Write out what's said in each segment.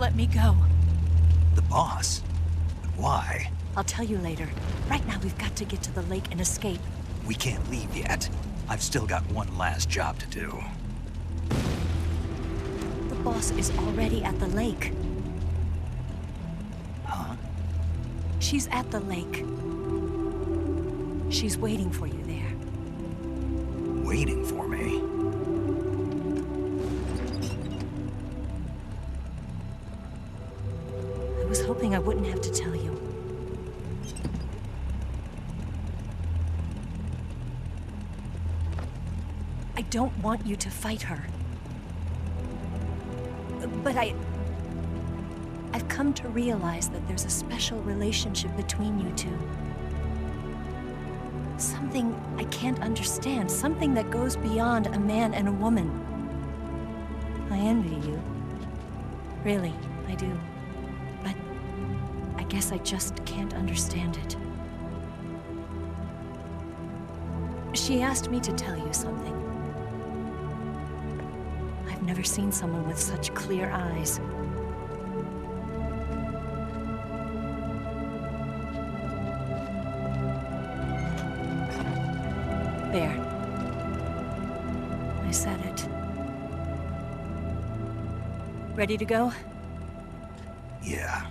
let me go. The boss? But why? I'll tell you later. Right now, we've got to get to the lake and escape. We can't leave yet. I've still got one last job to do. The boss is already at the lake. Huh? She's at the lake. She's waiting for you there. Waiting for me? I was hoping I wouldn't have to tell you. I don't want you to fight her. But I've come to realize that there's a special relationship between you two. Something I can't understand, something that goes beyond a man and a woman. I envy you. Really, I do. But I guess I just can't understand it. She asked me to tell you something. I've never seen someone with such clear eyes. There. I said it. Ready to go? Yeah.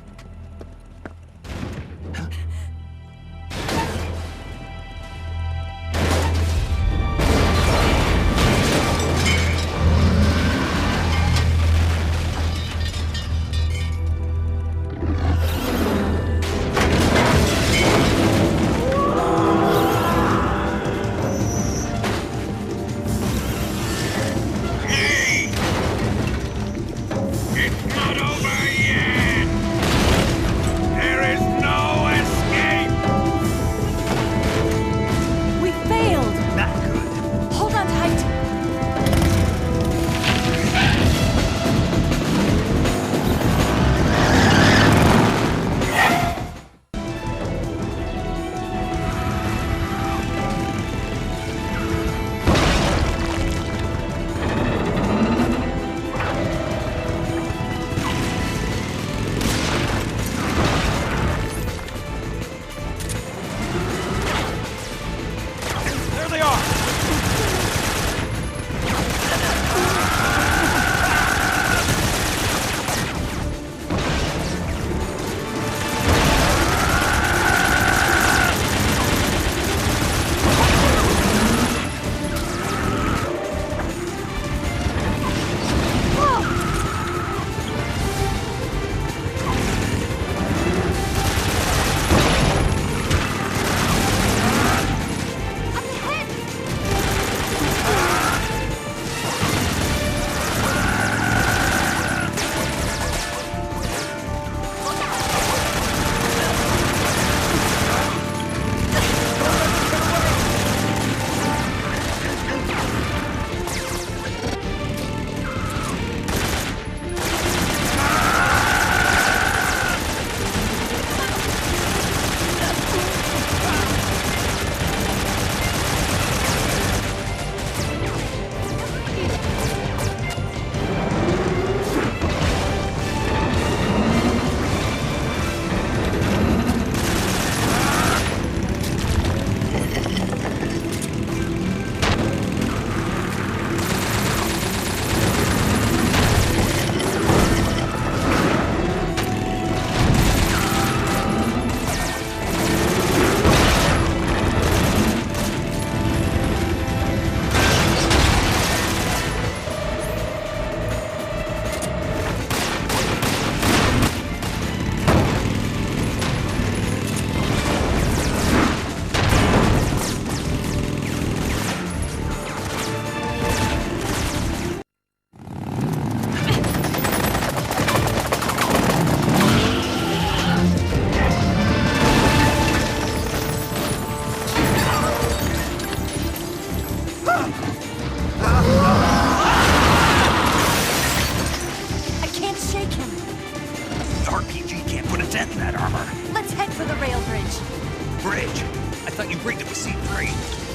Bridge? I thought you rigged it with C3.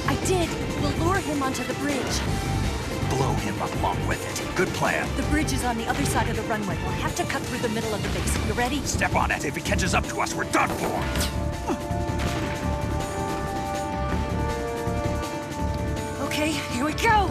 I did. We'll lure him onto the bridge. blow him along with it. Good plan. The bridge is on the other side of the runway. We'll have to cut through the middle of the base. You ready? Step on it. If he catches up to us, we're done for. Okay, here we go!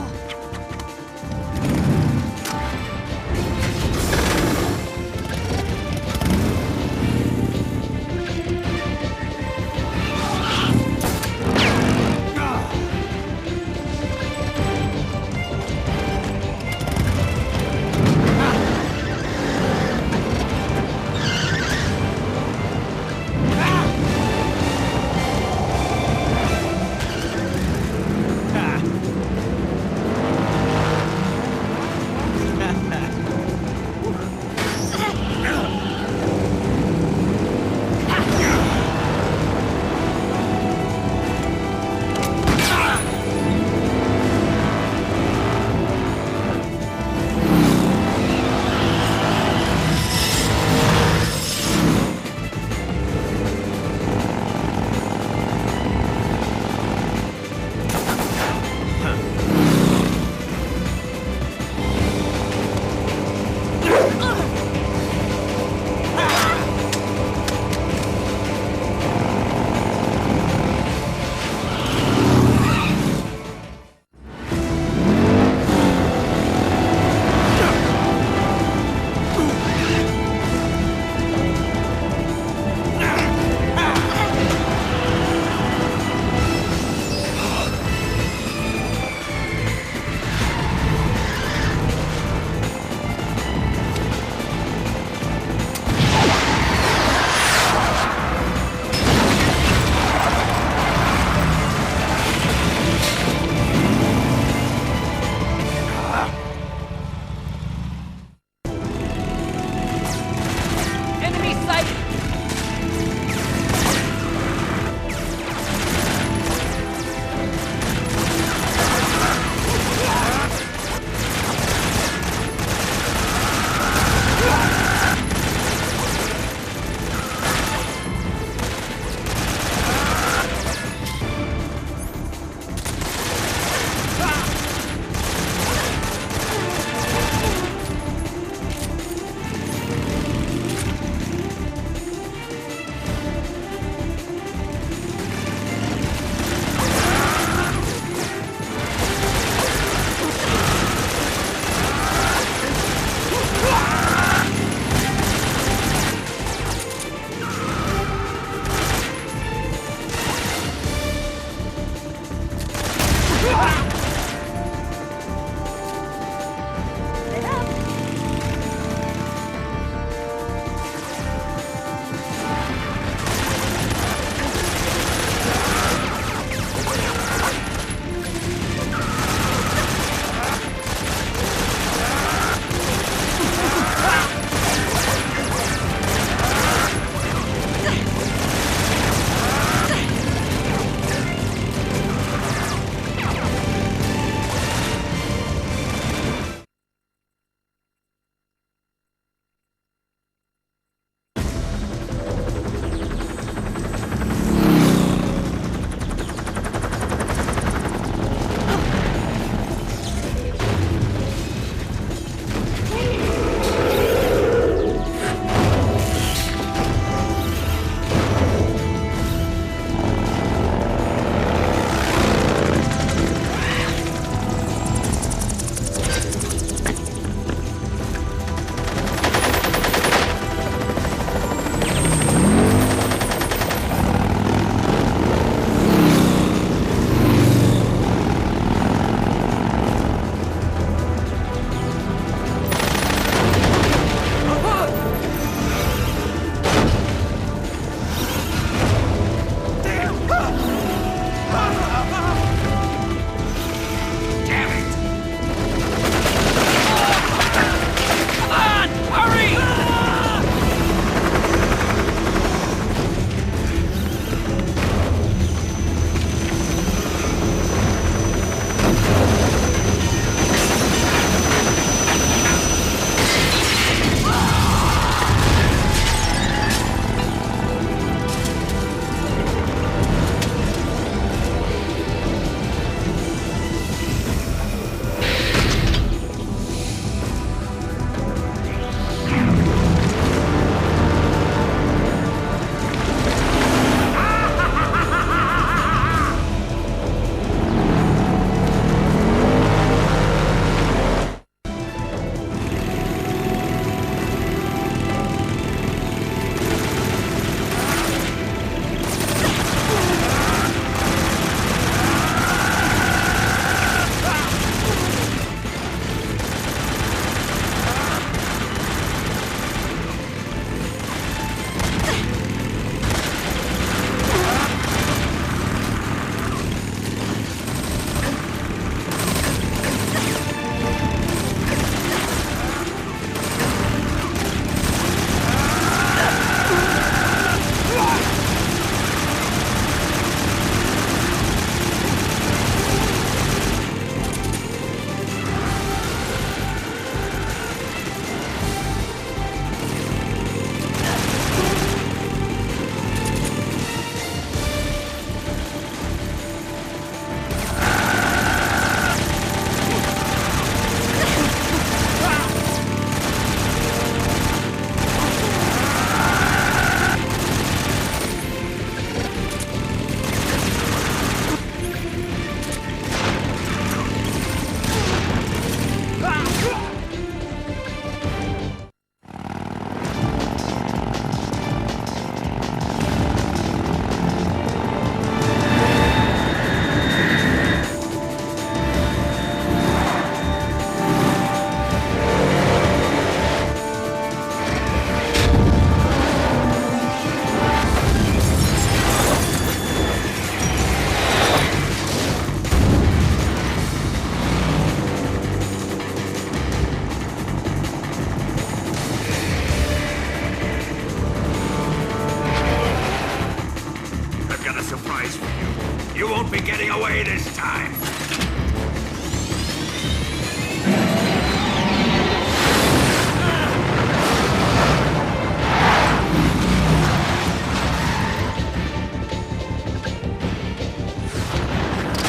be getting away this time!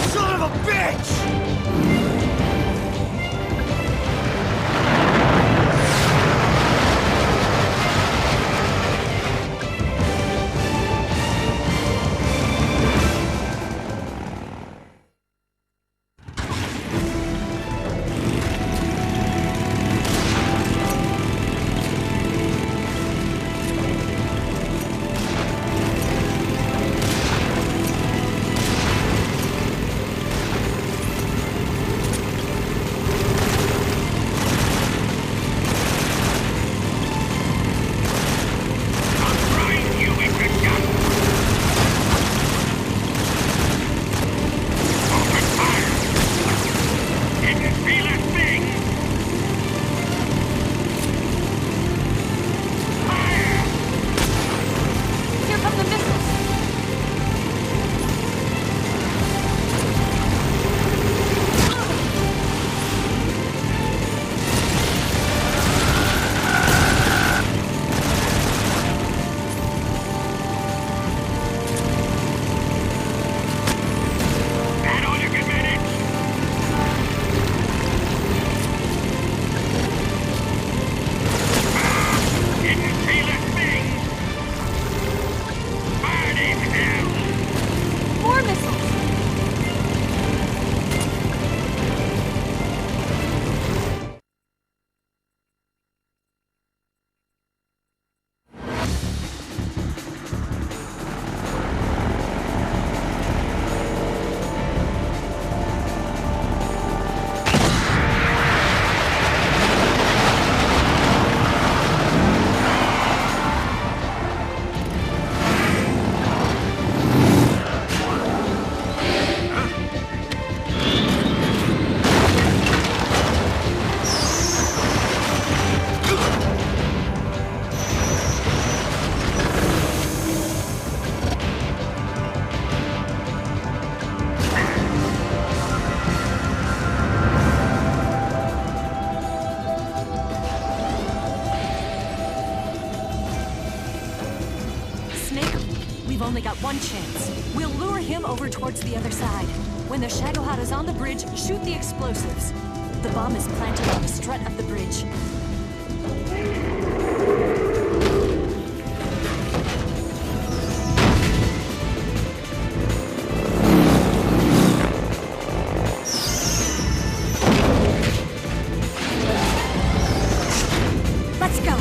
Son of a bitch! We've only got one chance. We'll lure him over towards the other side. When the Shagohod is on the bridge, shoot the explosives. The bomb is planted on the strut of the bridge. Let's go!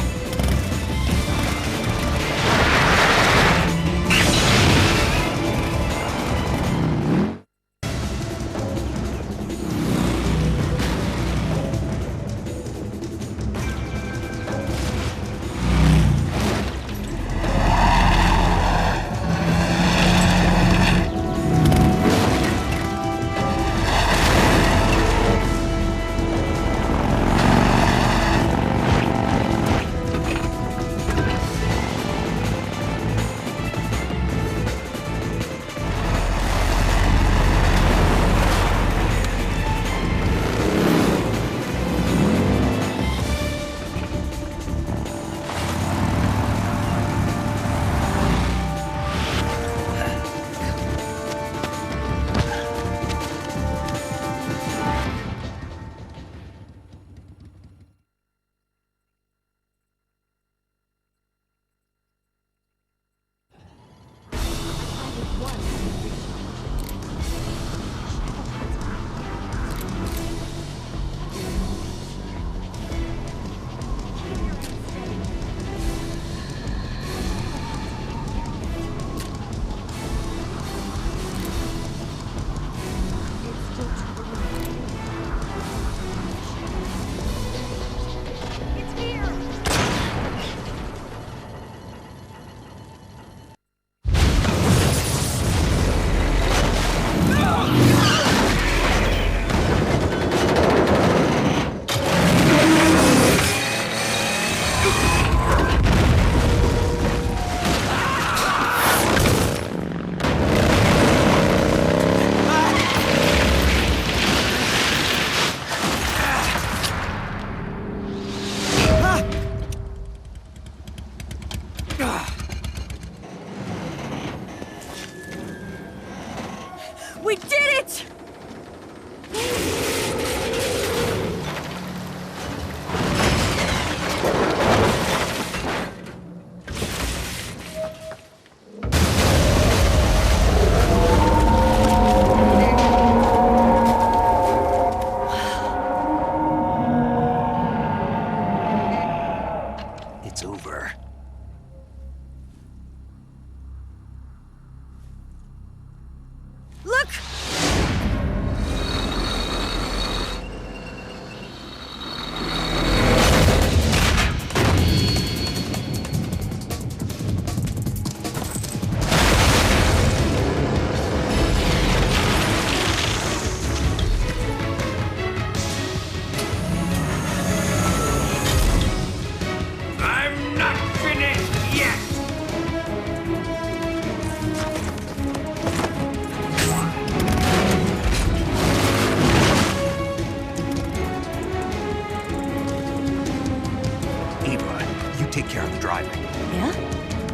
Yeah?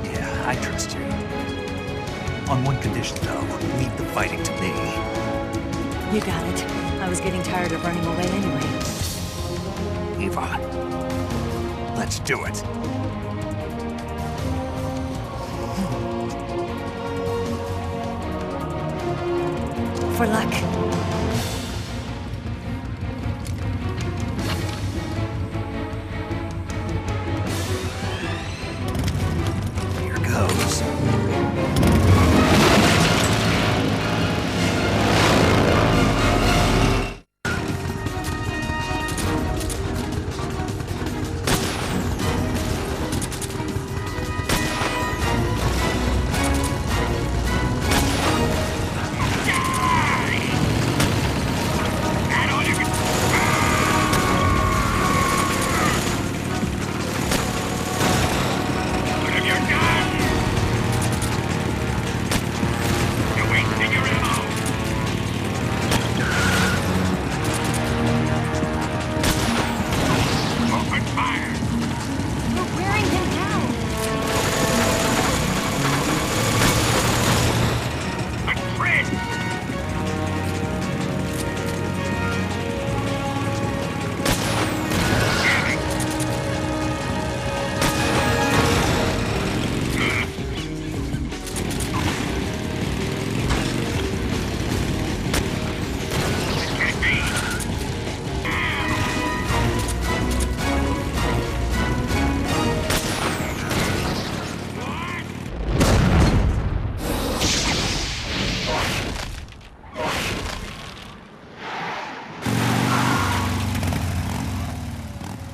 Yeah, I trust you. On one condition, though. Leave the fighting to me. You got it. I was getting tired of running away anyway. Eva, let's do it. For luck. Here goes.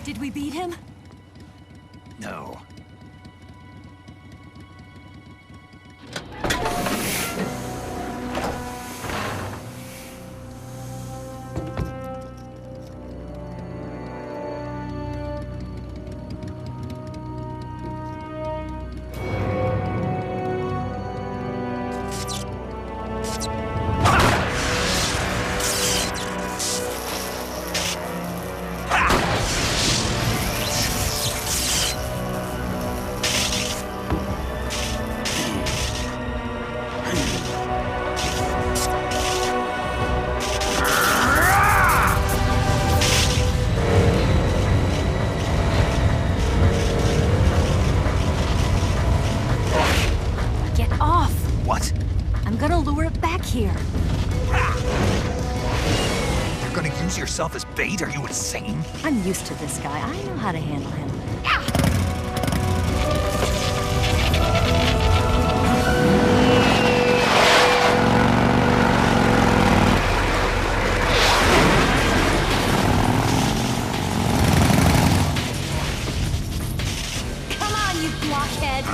Did we beat him? No. Get off! What? I'm gonna lure it back here. You're gonna use yourself as bait? Are you insane? I'm used to this guy. I know how to handle him. Come on, you blockhead!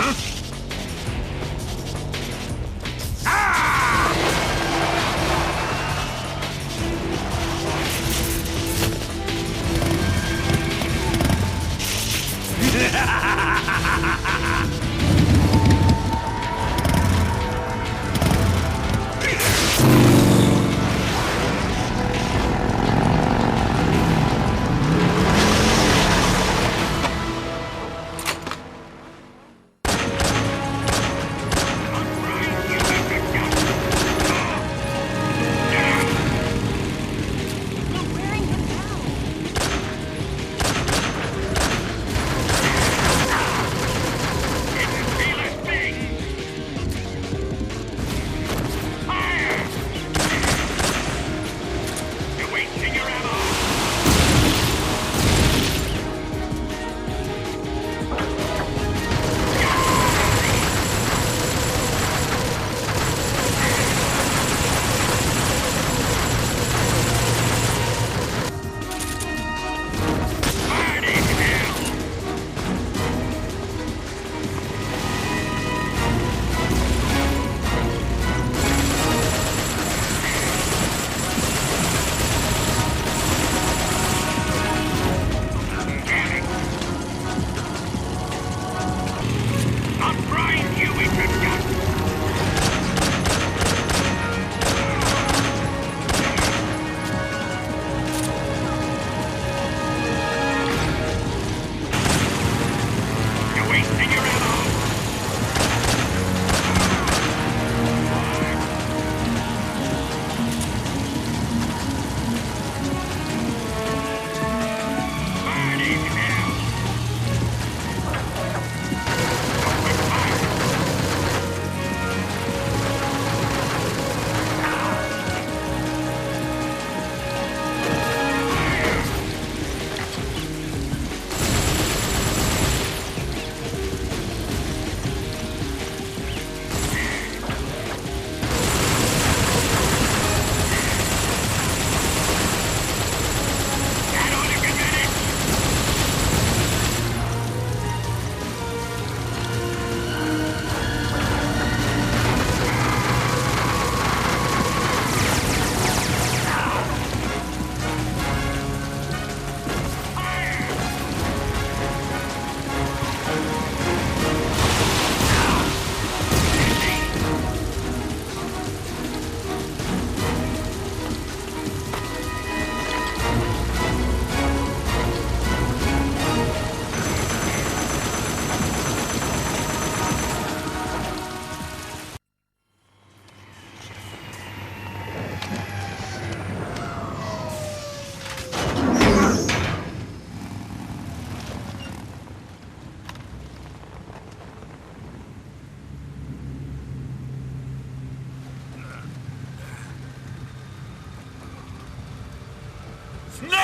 Snake!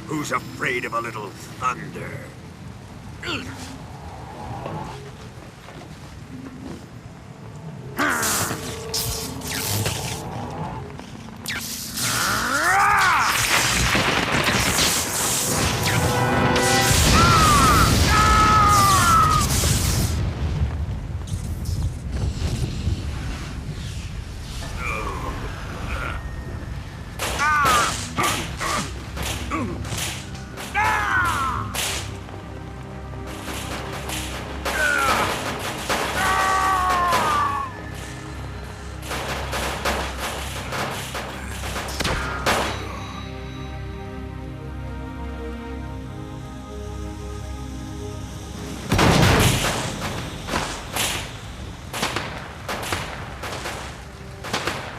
Who's afraid of a little thunder?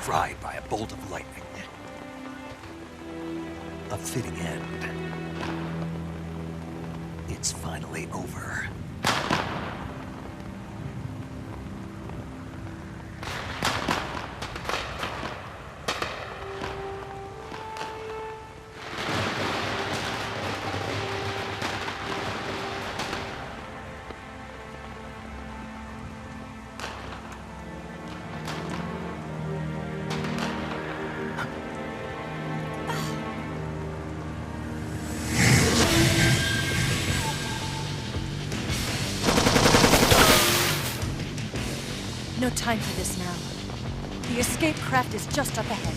Fried by a bolt of lightning. A fitting end. It's finally over. No time for this now. The escape craft is just up ahead.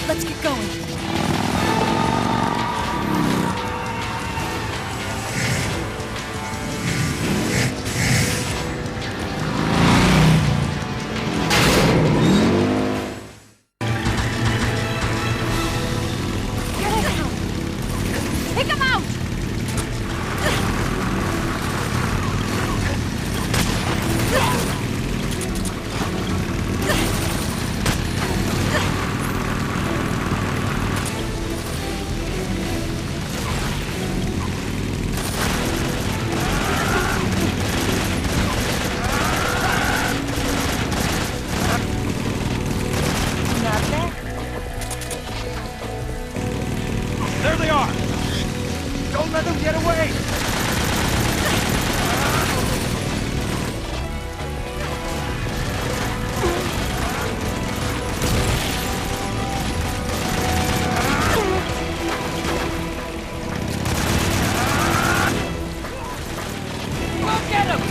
Let's get going. Take him out! Not bad. There they are! Don't let them get away! We'll get him!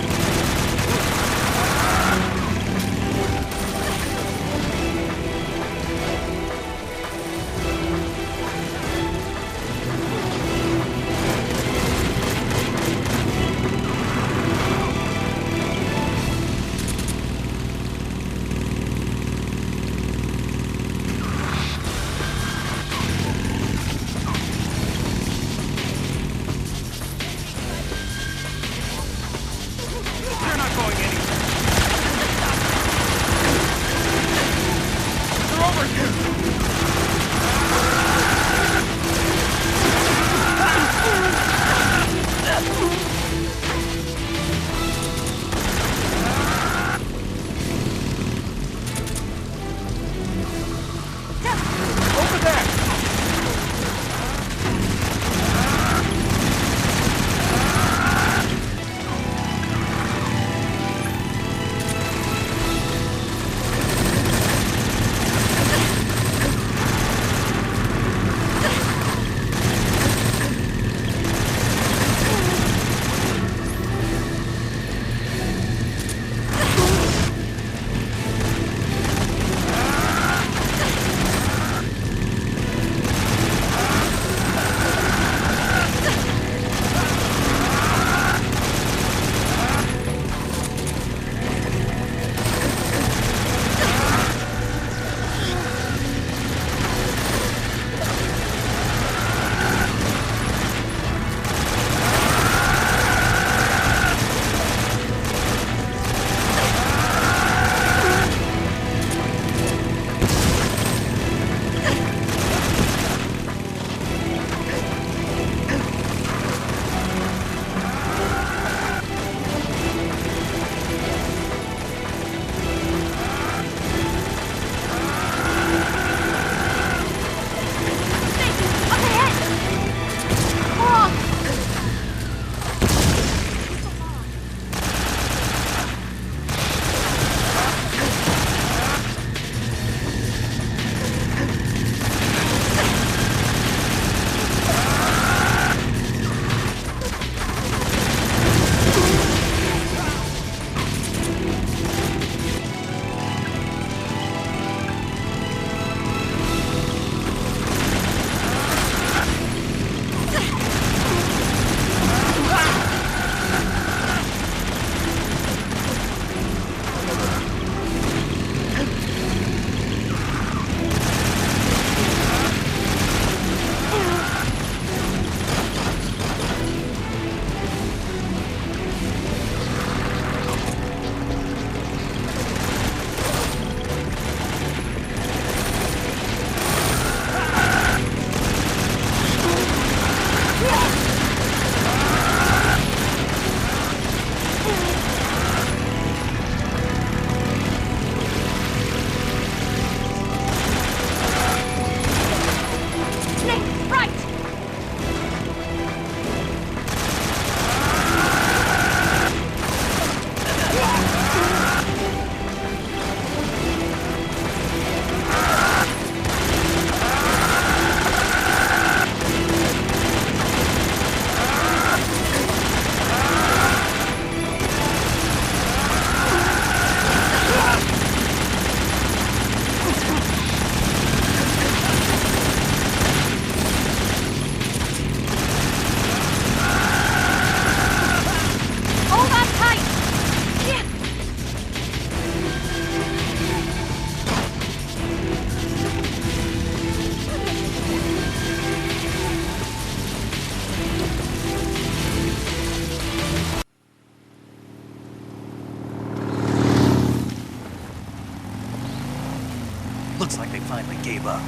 Eva.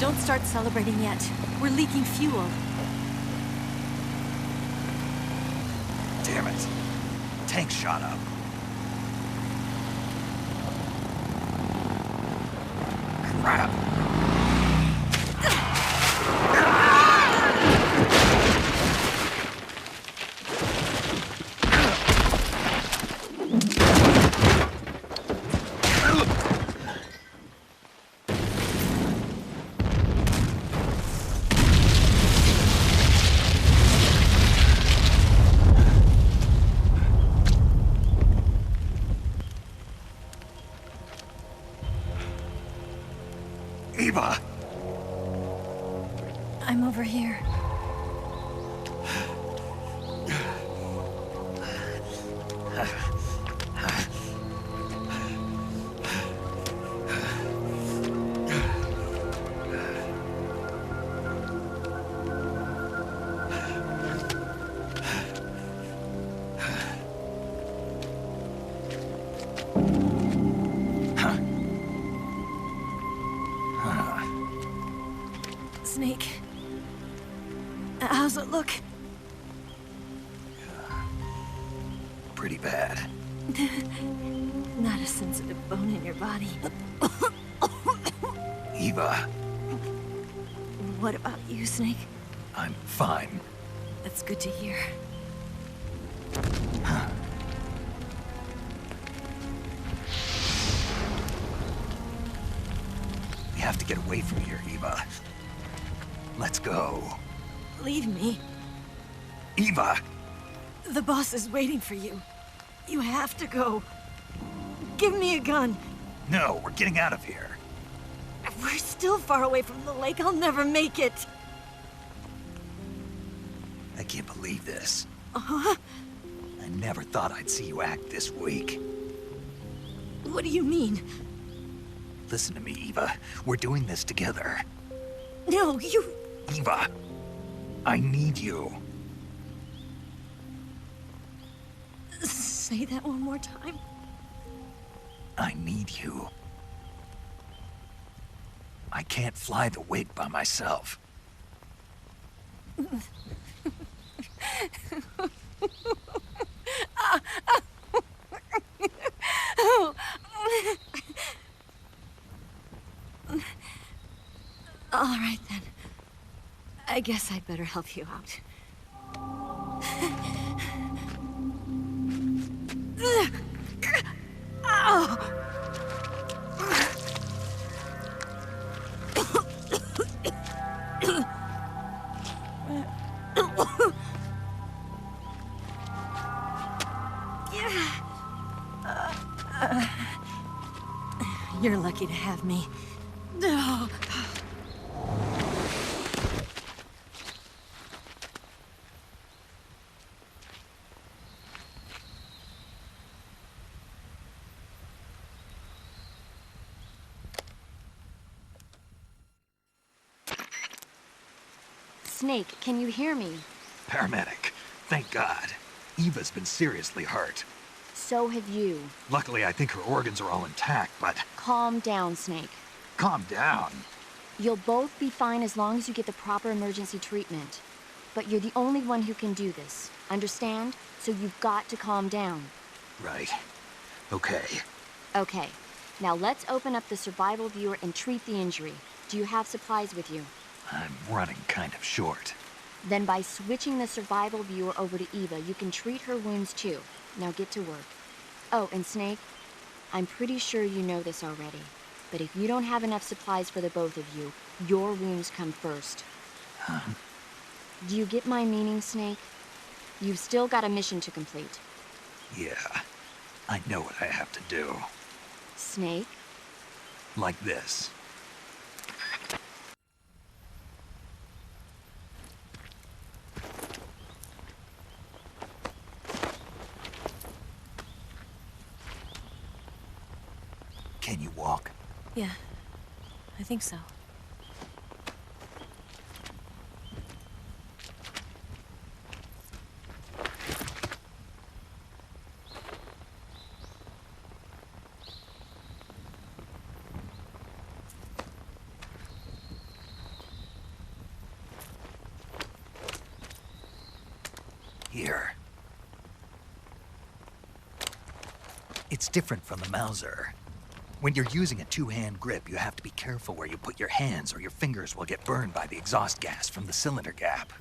Don't start celebrating yet. We're leaking fuel. Damn it. Tank shot up. Crap. Eva! I'm over here. Snake. How's it look? Pretty bad. Not a sensitive bone in your body. Eva, What about you, Snake? I'm fine. That's good to hear. We have to get away from here, Eva. Let's go. Leave me. Eva! The boss is waiting for you. You have to go. Give me a gun. No, we're getting out of here. We're still far away from the lake. I'll never make it. I can't believe this. Uh-huh. I never thought I'd see you act this weak. What do you mean? Listen to me, Eva. We're doing this together. No, you... Eva, I need you. Say that one more time. I need you. I can't fly the wig by myself. All right, then. I guess I'd better help you out. You're lucky to have me. Snake, can you hear me? Paramedic, thank God. Eva's been seriously hurt. So have you. Luckily, I think her organs are all intact, but... Calm down, Snake. Calm down. You'll both be fine as long as you get the proper emergency treatment. But you're the only one who can do this. Understand? So you've got to calm down. Right. Okay. Okay. Now let's open up the survival viewer and treat the injury. Do you have supplies with you? I'm running kind of short. Then by switching the survival viewer over to Eva, you can treat her wounds too. Now get to work. Oh, and Snake, I'm pretty sure you know this already, but if you don't have enough supplies for the both of you, your wounds come first. Huh? Do you get my meaning, Snake? You've still got a mission to complete. Yeah. I know what I have to do. Snake? Like this. Can you walk? Yeah, I think so. Here. It's different from the Mauser. When you're using a two-hand grip, you have to be careful where you put your hands or your fingers will get burned by the exhaust gas from the cylinder gap.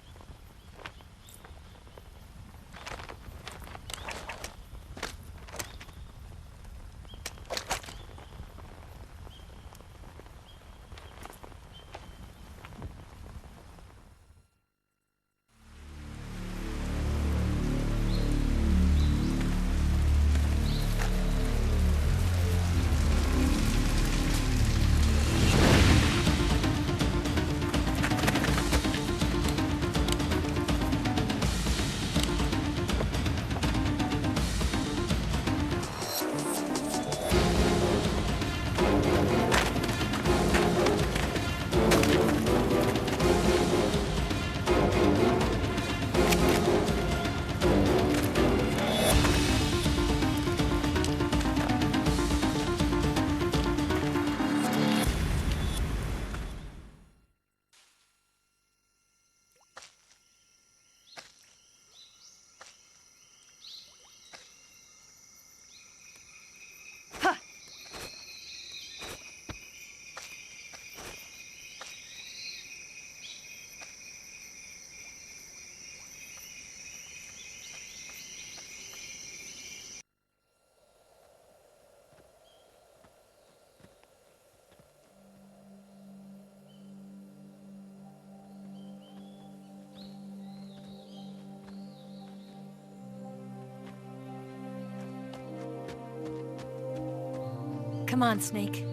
Come on, Snake.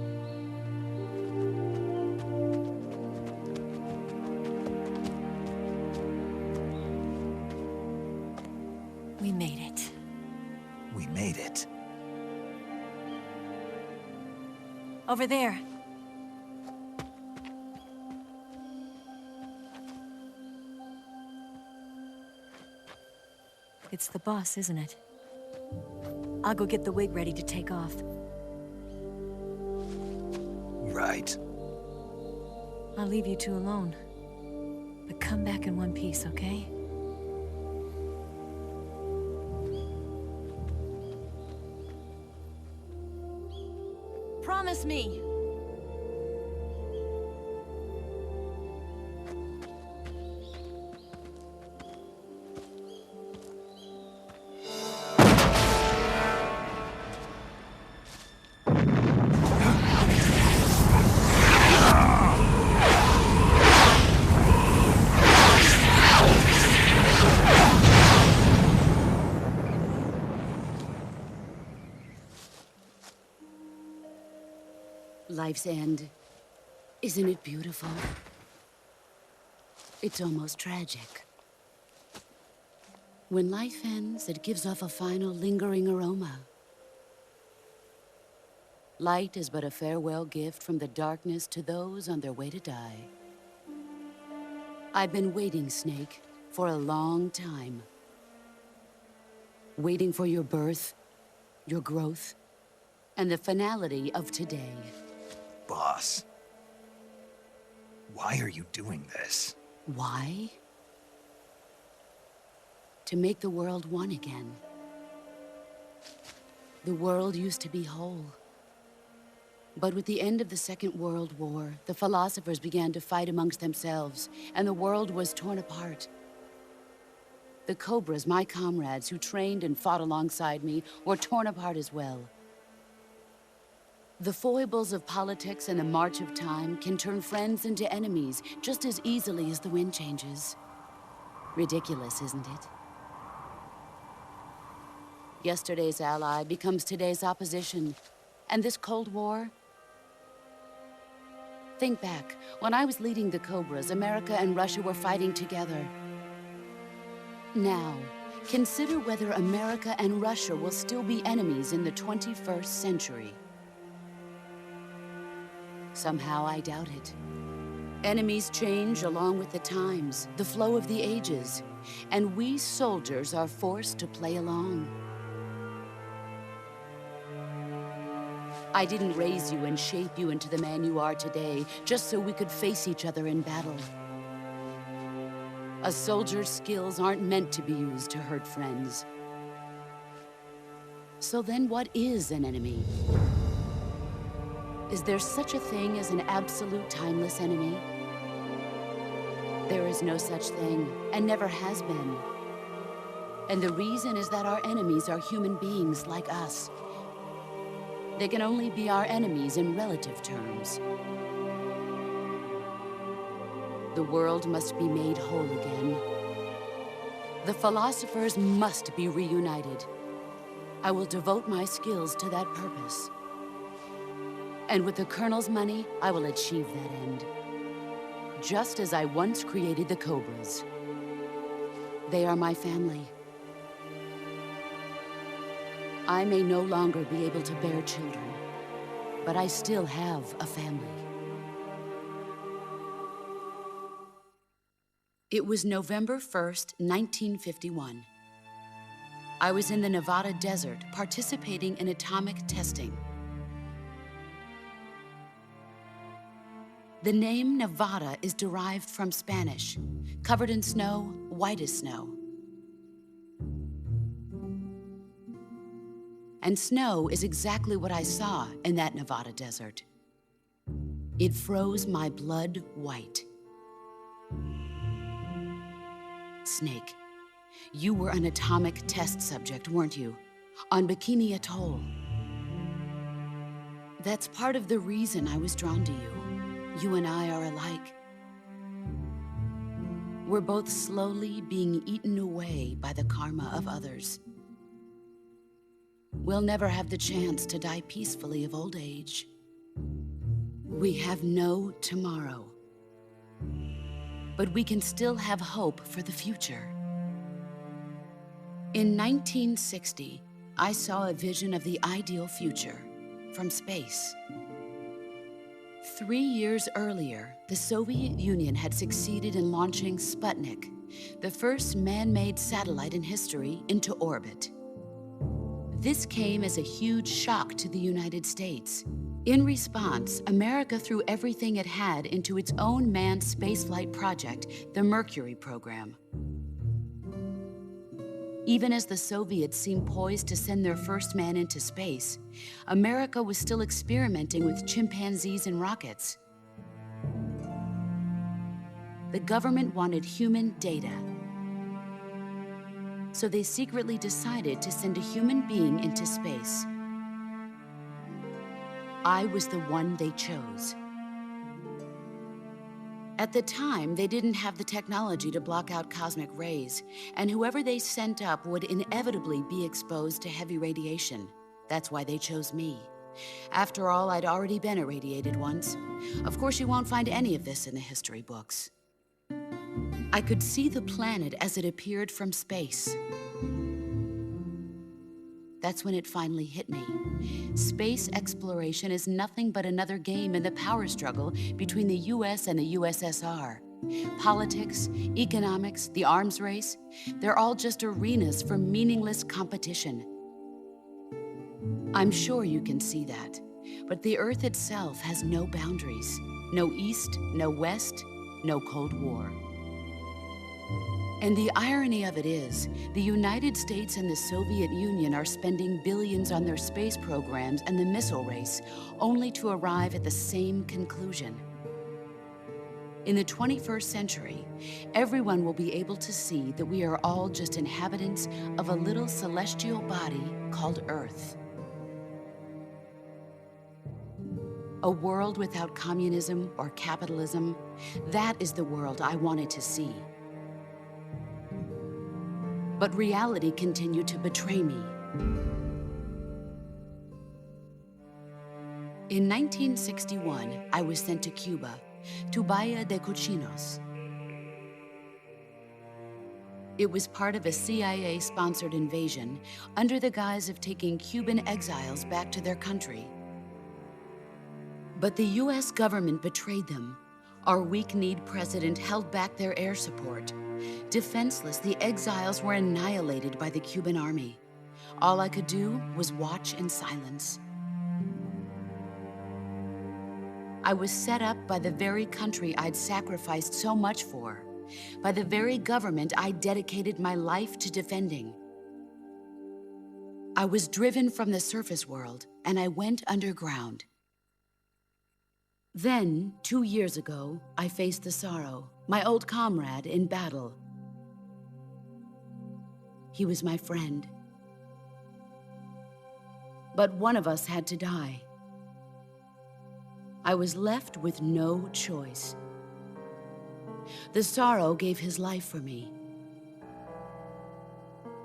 We made it. We made it. Over there. It's the boss, isn't it? I'll go get the wig ready to take off. Right. I'll leave you two alone. But come back in one piece, okay? Promise me! Life's end. Isn't it beautiful? It's almost tragic. When life ends, it gives off a final lingering aroma. Light is but a farewell gift from the darkness to those on their way to die. I've been waiting, Snake, for a long time. Waiting for your birth, your growth, and the finality of today. Boss. Why are you doing this? Why? To make the world one again. The world used to be whole. But with the end of the Second World War, the philosophers began to fight amongst themselves, and the world was torn apart. The Cobras, my comrades who trained and fought alongside me, were torn apart as well. The foibles of politics and the march of time can turn friends into enemies just as easily as the wind changes. Ridiculous, isn't it? Yesterday's ally becomes today's opposition. And this Cold War? Think back. When I was leading the Cobras, America and Russia were fighting together. Now, consider whether America and Russia will still be enemies in the 21st century. Somehow I doubt it. Enemies change along with the times, the flow of the ages, and we soldiers are forced to play along. I didn't raise you and shape you into the man you are today just so we could face each other in battle. A soldier's skills aren't meant to be used to hurt friends. So then what is an enemy? Is there such a thing as an absolute timeless enemy? There is no such thing, and never has been. And the reason is that our enemies are human beings like us. They can only be our enemies in relative terms. The world must be made whole again. The philosophers must be reunited. I will devote my skills to that purpose. And with the Colonel's money, I will achieve that end. Just as I once created the Cobras. They are my family. I may no longer be able to bear children, but I still have a family. It was November 1st, 1951. I was in the Nevada desert participating in atomic testing. The name Nevada is derived from Spanish, covered in snow, white as snow. And snow is exactly what I saw in that Nevada desert. It froze my blood white. Snake, you were an atomic test subject, weren't you? On Bikini Atoll. That's part of the reason I was drawn to you. You and I are alike. We're both slowly being eaten away by the karma of others. We'll never have the chance to die peacefully of old age. We have no tomorrow. But we can still have hope for the future. In 1960, I saw a vision of the ideal future from space. 3 years earlier, the Soviet Union had succeeded in launching Sputnik, the first man-made satellite in history, into orbit. This came as a huge shock to the United States. In response, America threw everything it had into its own manned spaceflight project, the Mercury program. Even as the Soviets seemed poised to send their first man into space, America was still experimenting with chimpanzees and rockets. The government wanted human data. So they secretly decided to send a human being into space. I was the one they chose. At the time, they didn't have the technology to block out cosmic rays, and whoever they sent up would inevitably be exposed to heavy radiation. That's why they chose me. After all, I'd already been irradiated once. Of course, you won't find any of this in the history books. I could see the planet as it appeared from space. That's when it finally hit me. Space exploration is nothing but another game in the power struggle between the US and the USSR. Politics, economics, the arms race, they're all just arenas for meaningless competition. I'm sure you can see that, but the Earth itself has no boundaries. No East, no West, no Cold War. And the irony of it is, the United States and the Soviet Union are spending billions on their space programs and the missile race, only to arrive at the same conclusion. In the 21st century, everyone will be able to see that we are all just inhabitants of a little celestial body called Earth. A world without communism or capitalism, that is the world I wanted to see. But reality continued to betray me. In 1961, I was sent to Cuba, to Bahia de Cochinos. It was part of a CIA-sponsored invasion under the guise of taking Cuban exiles back to their country. But the US government betrayed them. Our weak-kneed president held back their air support. Defenseless, the exiles were annihilated by the Cuban army. All I could do was watch in silence. I was set up by the very country I'd sacrificed so much for. by the very government I dedicated my life to defending. I was driven from the surface world, and I went underground. Then, 2 years ago, I faced the Sorrow, my old comrade in battle. He was my friend. But one of us had to die. I was left with no choice. The Sorrow gave his life for me.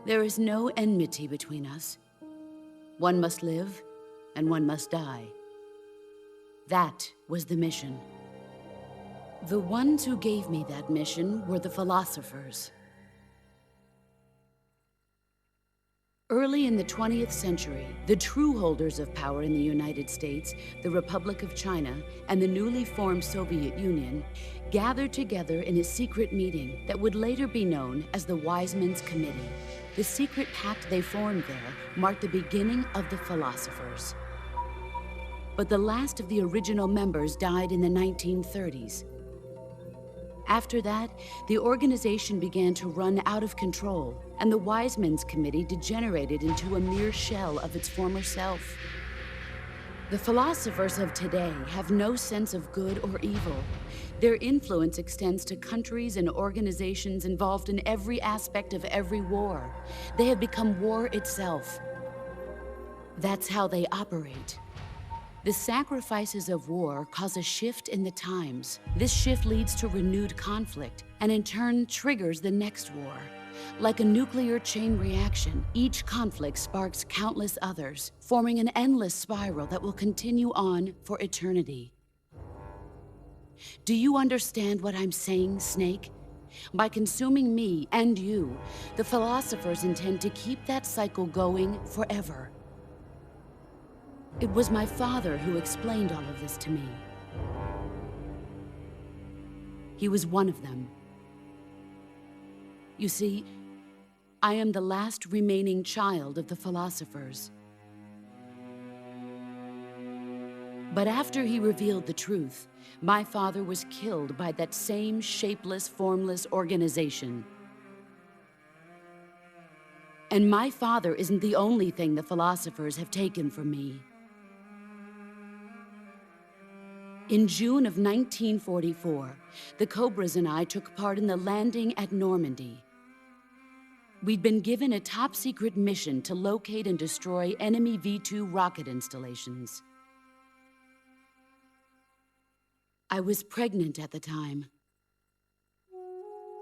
There is no enmity between us. One must live, and one must die. That was the mission. The ones who gave me that mission were the philosophers. Early in the 20th century, the true holders of power in the United States, the Republic of China, and the newly formed Soviet Union gathered together in a secret meeting that would later be known as the Wise Men's Committee. The secret pact they formed there marked the beginning of the philosophers. But the last of the original members died in the 1930s. After that, the organization began to run out of control, and the Wise Men's Committee degenerated into a mere shell of its former self. The philosophers of today have no sense of good or evil. Their influence extends to countries and organizations involved in every aspect of every war. They have become war itself. That's how they operate. The sacrifices of war cause a shift in the times. This shift leads to renewed conflict, and in turn triggers the next war. Like a nuclear chain reaction, each conflict sparks countless others, forming an endless spiral that will continue on for eternity. Do you understand what I'm saying, Snake? By consuming me and you, the philosophers intend to keep that cycle going forever. It was my father who explained all of this to me. He was one of them. You see, I am the last remaining child of the philosophers. But after he revealed the truth, my father was killed by that same shapeless, formless organization. And my father isn't the only thing the philosophers have taken from me. In June of 1944, the Cobras and I took part in the landing at Normandy. We'd been given a top-secret mission to locate and destroy enemy V-2 rocket installations. I was pregnant at the time.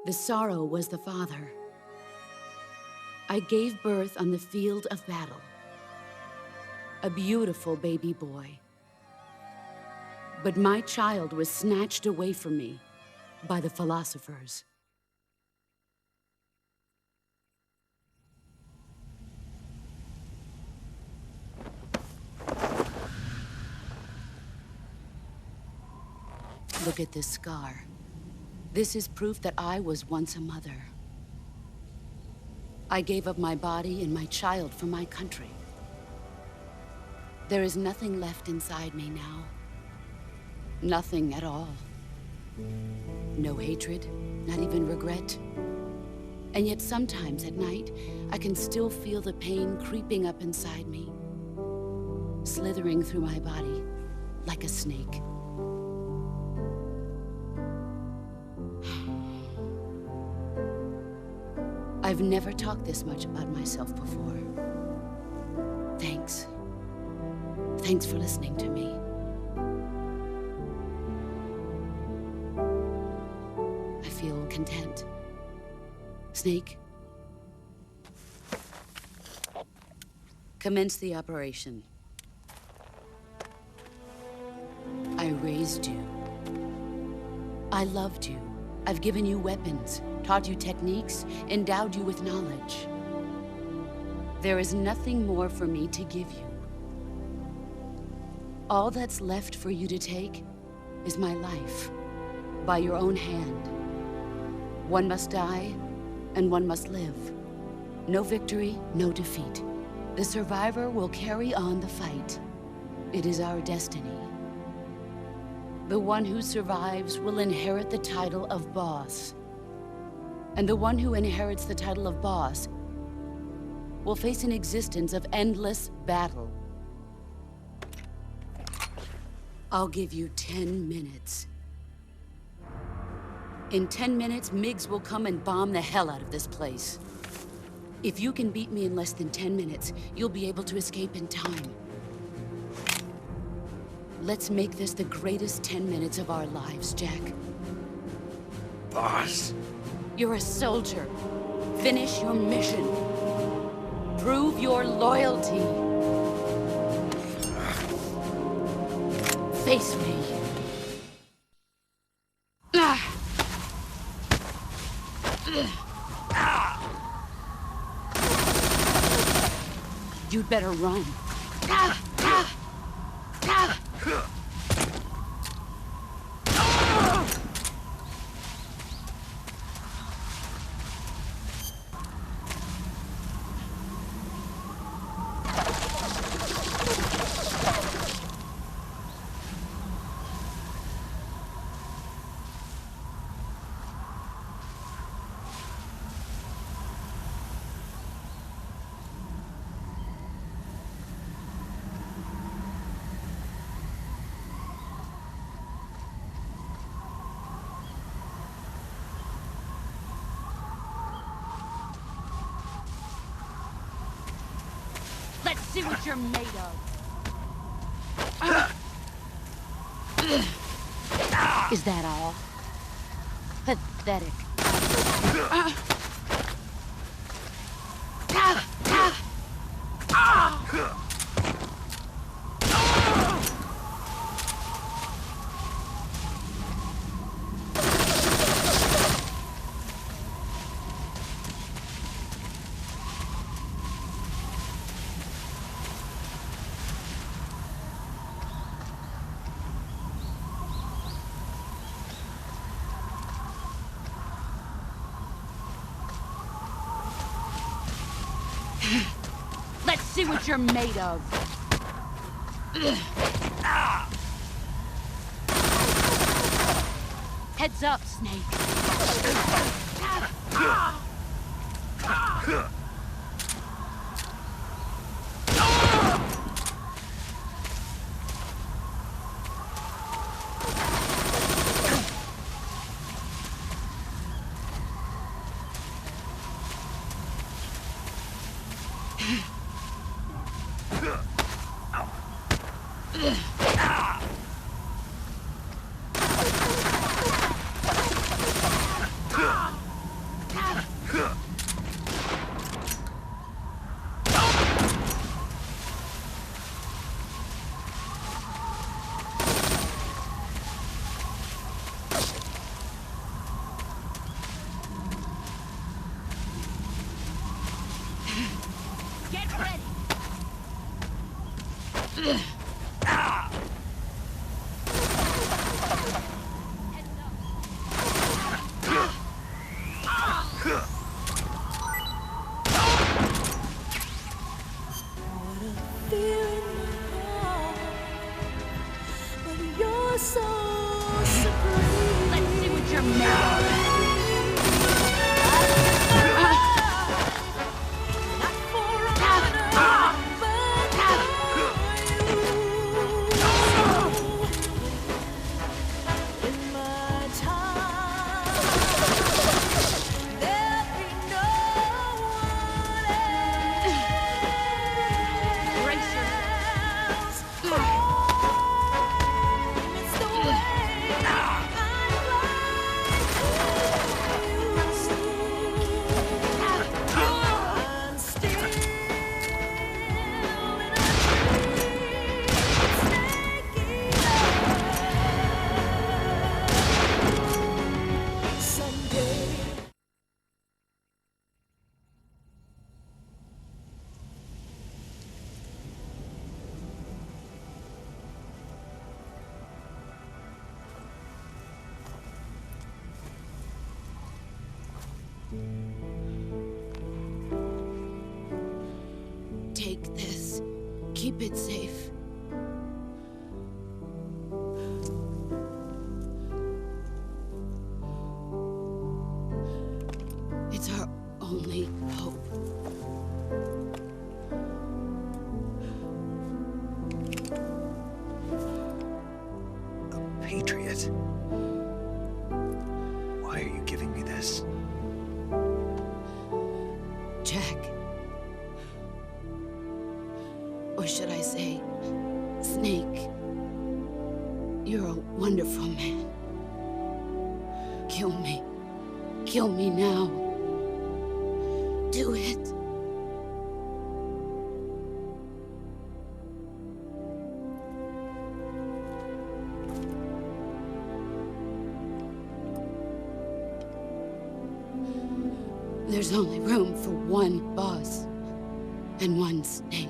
The Sorrow was the father. I gave birth on the field of battle. A beautiful baby boy. But my child was snatched away from me by the philosophers. Look at this scar. This is proof that I was once a mother. I gave up my body and my child for my country. There is nothing left inside me now. Nothing at all. No hatred, not even regret. And yet sometimes at night, I can still feel the pain creeping up inside me, slithering through my body like a snake. I've never talked this much about myself before. Thanks. Thanks for listening to me. I feel content. Snake, commence the operation. I raised you. I loved you. I've given you weapons, taught you techniques, endowed you with knowledge. There is nothing more for me to give you. All that's left for you to take is my life, by your own hand. One must die, and one must live. No victory, no defeat. The survivor will carry on the fight. It is our destiny. The one who survives will inherit the title of boss. And the one who inherits the title of boss will face an existence of endless battle. I'll give you 10 minutes. In 10 minutes, Miggs will come and bomb the hell out of this place. If you can beat me in less than 10 minutes, you'll be able to escape in time. Let's make this the greatest 10 minutes of our lives, Jack. Boss. You're a soldier. Finish your mission. Prove your loyalty. Face me. You'd better run. Let's see what you're made of. Is that all? Pathetic. Let's see what you're made of. Heads up, Snake. Get ready. Let's see what you're made of. Take this. Keep it safe. only hope. A patriot? Why are you giving me this? Jack. Or should I say, Snake. You're a wonderful man. Kill me. Kill me now. Do it. There's only room for one boss and one snake.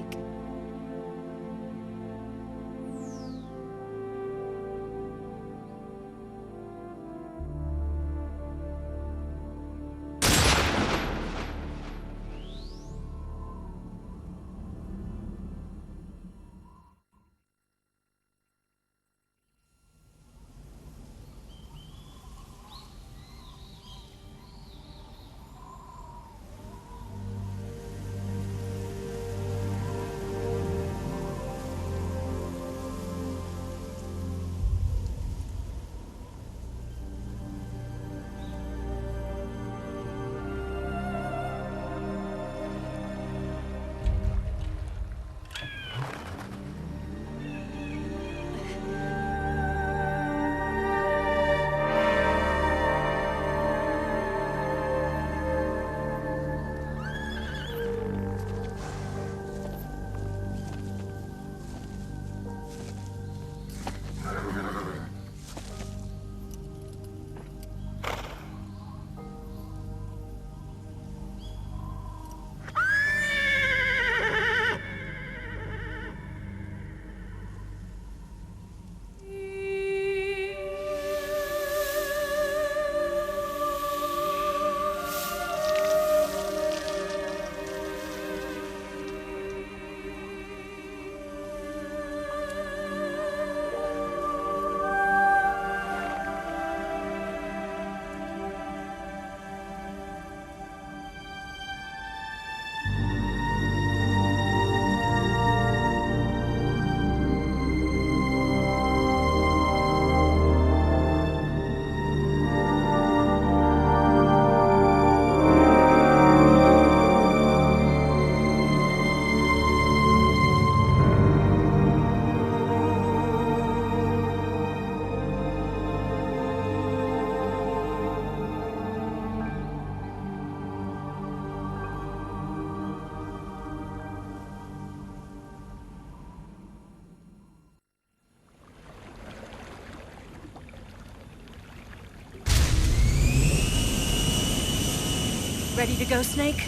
Ready to go, Snake?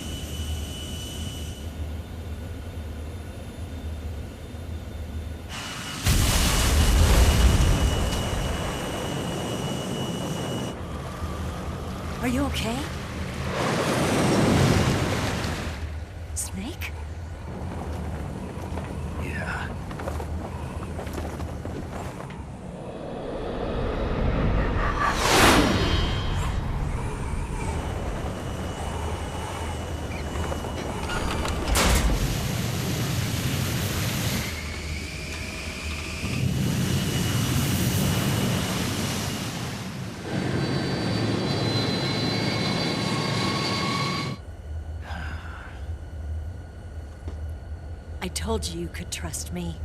Are you okay? Snake? Yeah. I told you you could trust me.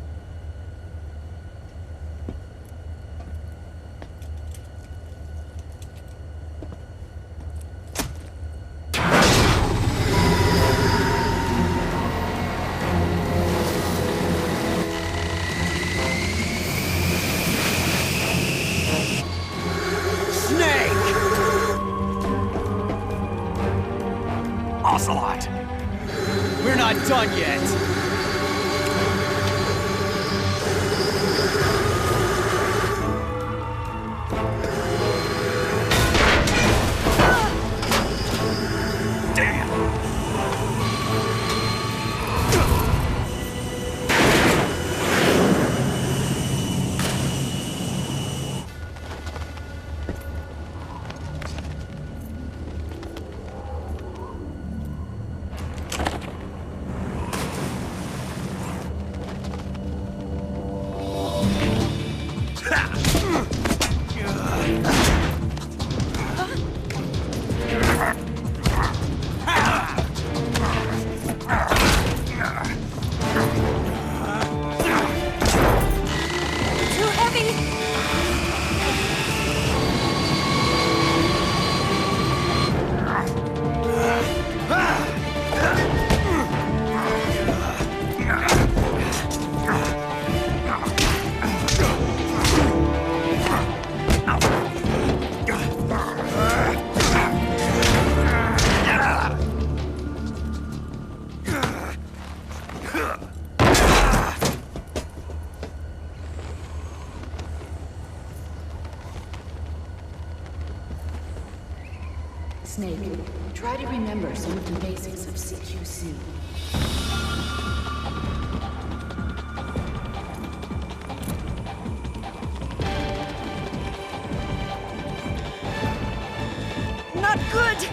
Ocelot! We're not done yet! Too heavy! Snake, try to remember some of the basics of CQC. Not good!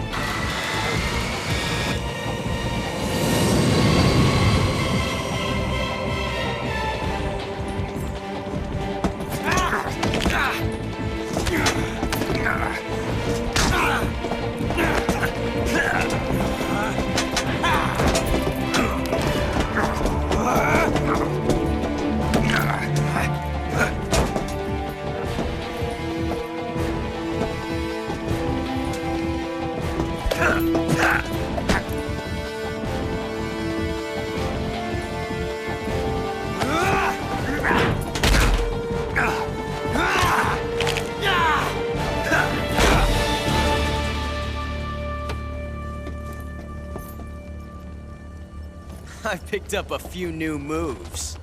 I picked up a few new moves.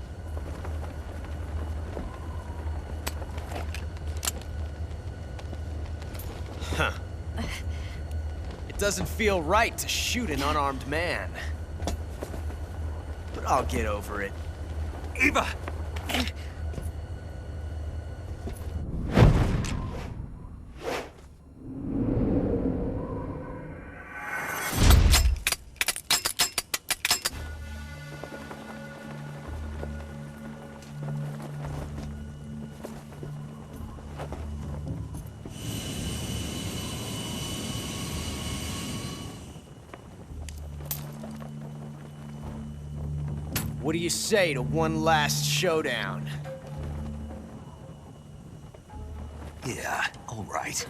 Huh. It doesn't feel right to shoot an unarmed man. But I'll get over it. Eva! What do you say to one last showdown? Yeah, all right.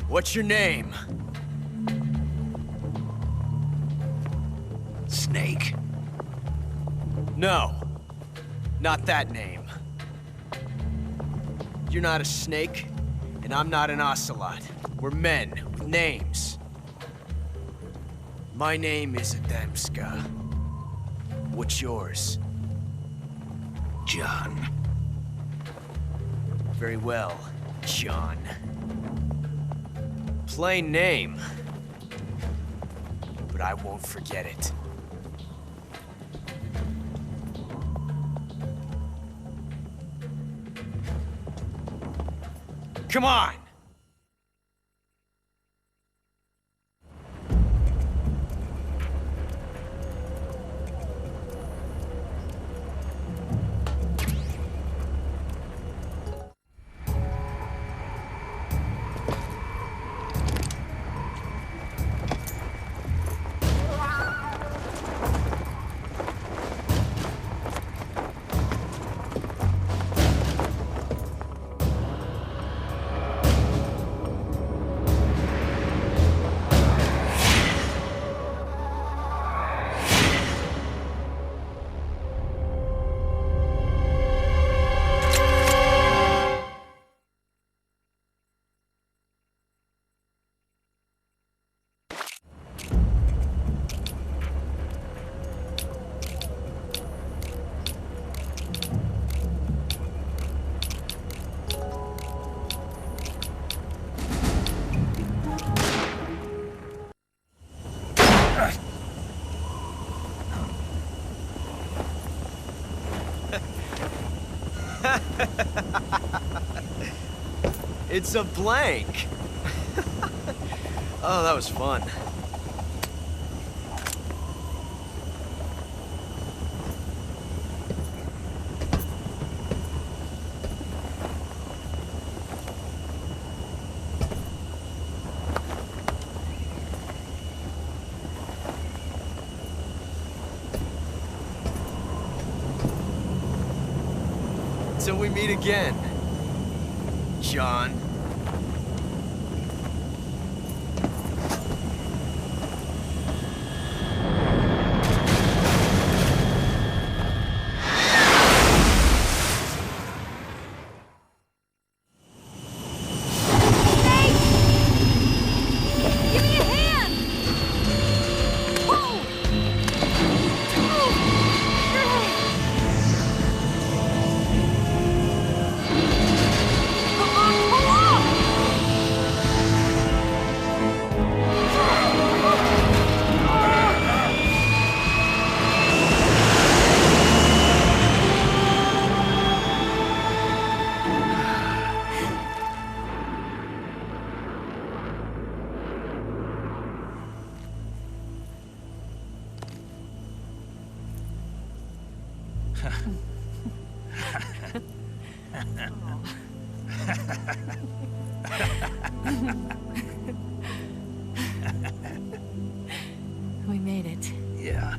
What's your name? Snake. No, not that name. You're not a snake, and I'm not an ocelot. We're men with names. My name is Adamska. What's yours? John. Very well, John. Plain name. But I won't forget it. Come on! It's a blank. Oh, that was fun. Till we meet again, John. Give me a hand! Whoa! We made it. Yeah,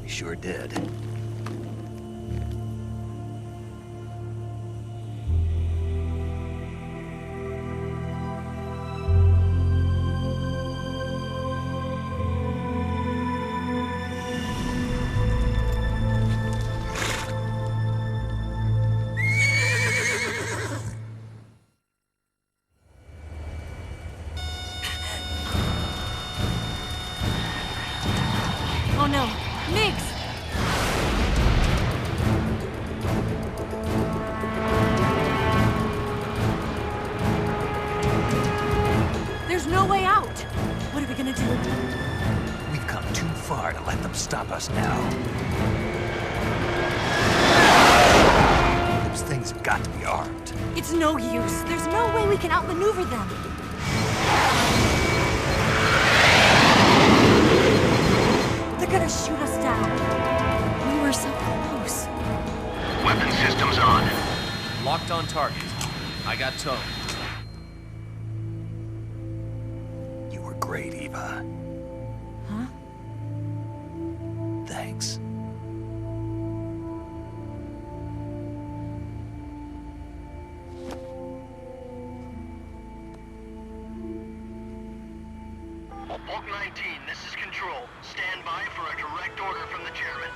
we sure did. Oh no, Migs! There's no way out! What are we gonna do? We've come too far to let them stop us now. Those things have got to be armed. It's no use. There's no way we can outmaneuver them. They're gonna shoot us down. We were so close. Weapon systems on. Locked on target. I got towed. You were great, Eva. Huh? Thanks. Hulk 19, this is Control. Stand by for a direct order from the chairman.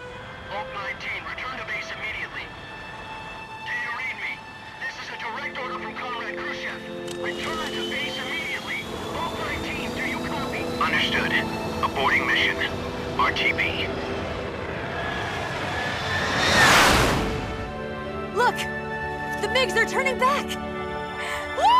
Hulk 19, return to base immediately. Do you read me? This is a direct order from Comrade Khrushchev. Return to base immediately. Hulk 19, do you copy? Understood. Aborting mission. RTB. Look! The MiGs, they're turning back! Woo!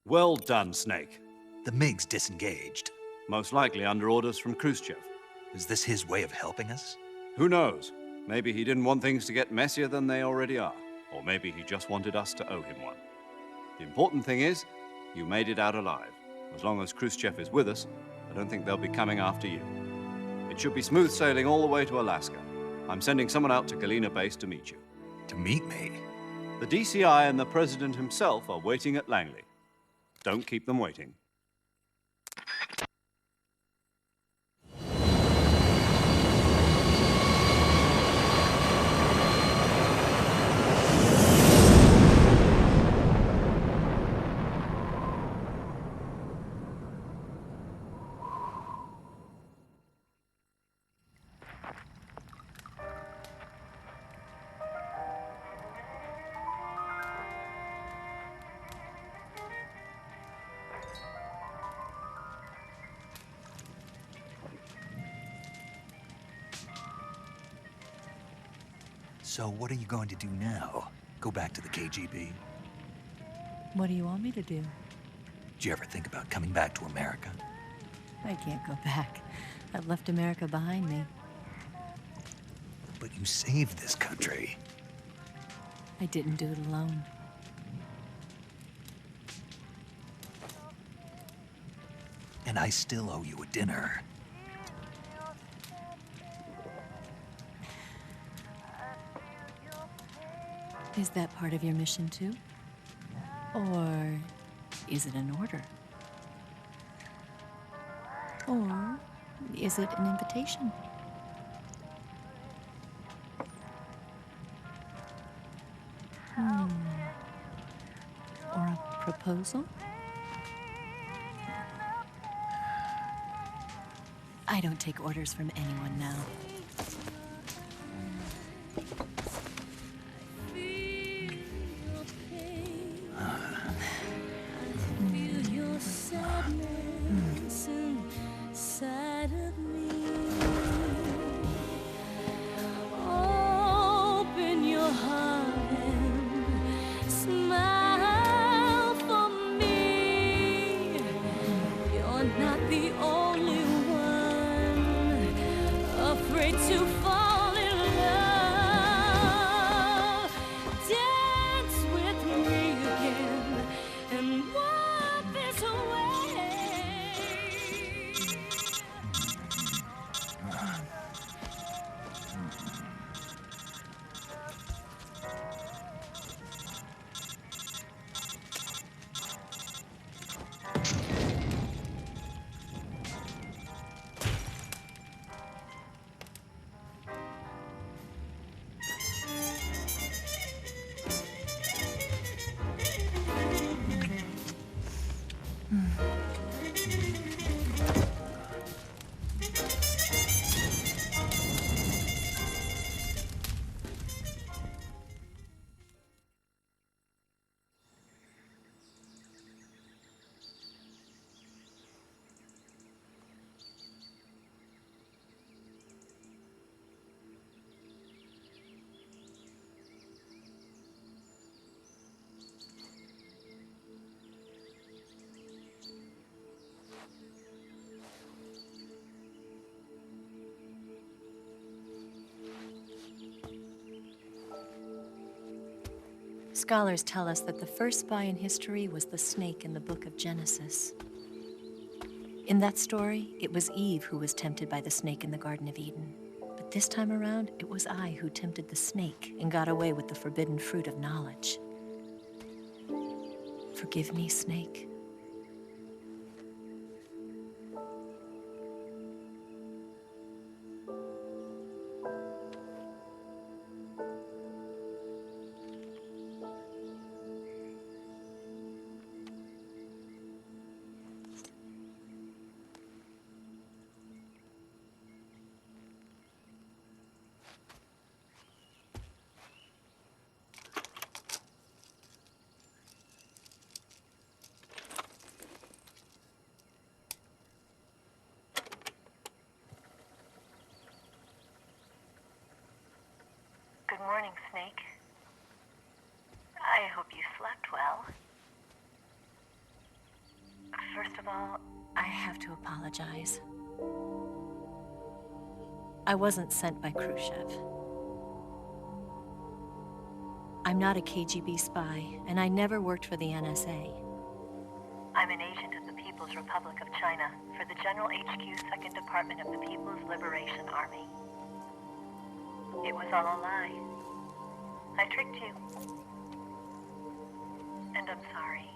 Well done, Snake. The MiGs disengaged. Most likely under orders from Khrushchev. Is this his way of helping us? Who knows? Maybe he didn't want things to get messier than they already are. Or maybe he just wanted us to owe him one. The important thing is, you made it out alive. As long as Khrushchev is with us, I don't think they'll be coming after you. It should be smooth sailing all the way to Alaska. I'm sending someone out to Galena Base to meet you. To meet me? The DCI and the President himself are waiting at Langley. Don't keep them waiting. So what are you going to do now? Go back to the KGB? What do you want me to do? Did you ever think about coming back to America? I can't go back. I've left America behind me. But you saved this country. I didn't do it alone. And I still owe you a dinner. Is that part of your mission too? Or is it an order? Or is it an invitation? Or a proposal? I don't take orders from anyone now. Scholars tell us that the first spy in history was the snake in the book of Genesis. In that story, it was Eve who was tempted by the snake in the Garden of Eden. But this time around, it was I who tempted the snake and got away with the forbidden fruit of knowledge. Forgive me, snake. Good morning, Snake. I hope you slept well. First of all, I have to apologize. I wasn't sent by Khrushchev. I'm not a KGB spy, and I never worked for the NSA. I'm an agent of the People's Republic of China for the General HQ 2nd Department of the People's Liberation Army. It was all a lie. I tricked you. And I'm sorry.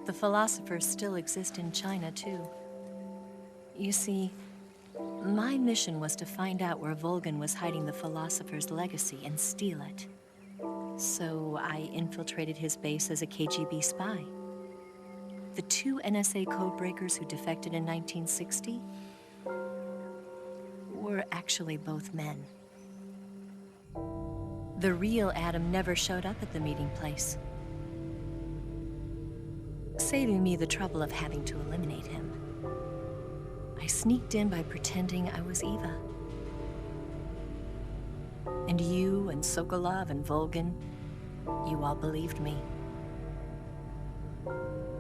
The philosophers still exist in China, too. You see, my mission was to find out where Volgan was hiding the philosopher's legacy and steal it. So I infiltrated his base as a KGB spy. The two NSA codebreakers who defected in 1960 were actually both men. The real Adam never showed up at the meeting place, saving me the trouble of having to eliminate him. I sneaked in by pretending I was Eva. And you and Sokolov and Volgin, you all believed me.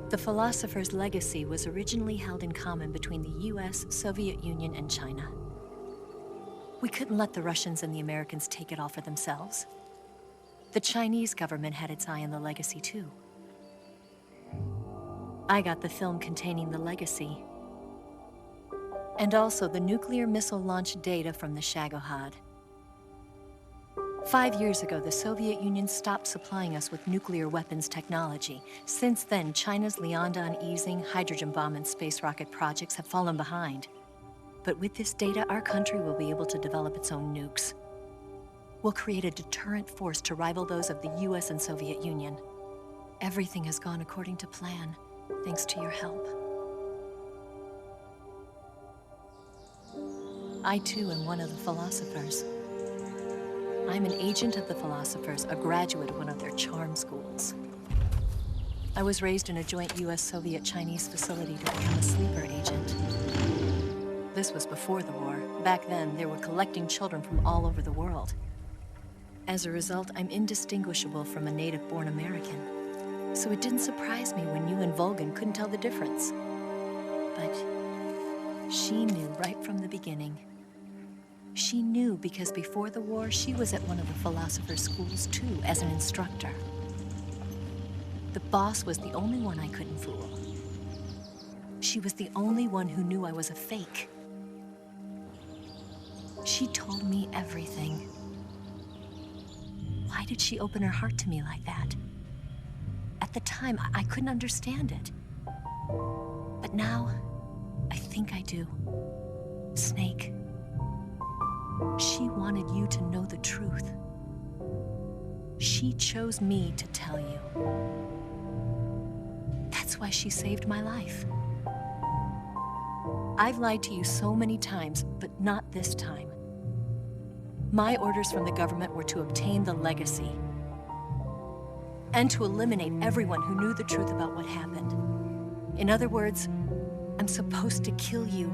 The philosopher's legacy was originally held in common between the US, Soviet Union, and China. We couldn't let the Russians and the Americans take it all for themselves. The Chinese government had its eye on the legacy too. I got the film containing the legacy, and also the nuclear missile launch data from the Shagohod. 5 years ago, the Soviet Union stopped supplying us with nuclear weapons technology. Since then, China's Liaodong easing, hydrogen bomb, and space rocket projects have fallen behind. But with this data, our country will be able to develop its own nukes. We'll create a deterrent force to rival those of the US and Soviet Union. Everything has gone according to plan, thanks to your help. I too am one of the philosophers. I'm an agent of the philosophers, a graduate of one of their charm schools. I was raised in a joint US-Soviet-Chinese facility to become a sleeper agent. This was before the war. Back then, they were collecting children from all over the world. As a result, I'm indistinguishable from a native-born American. So it didn't surprise me when you and Volgin couldn't tell the difference. But she knew right from the beginning. She knew because before the war, she was at one of the philosopher's schools too, as an instructor. The boss was the only one I couldn't fool. She was the only one who knew I was a fake. She told me everything. Why did she open her heart to me like that? At the time, I couldn't understand it. But now, I think I do. Snake. She wanted you to know the truth. She chose me to tell you. That's why she saved my life. I've lied to you so many times, but not this time. My orders from the government were to obtain the legacy and to eliminate everyone who knew the truth about what happened. In other words, I'm supposed to kill you.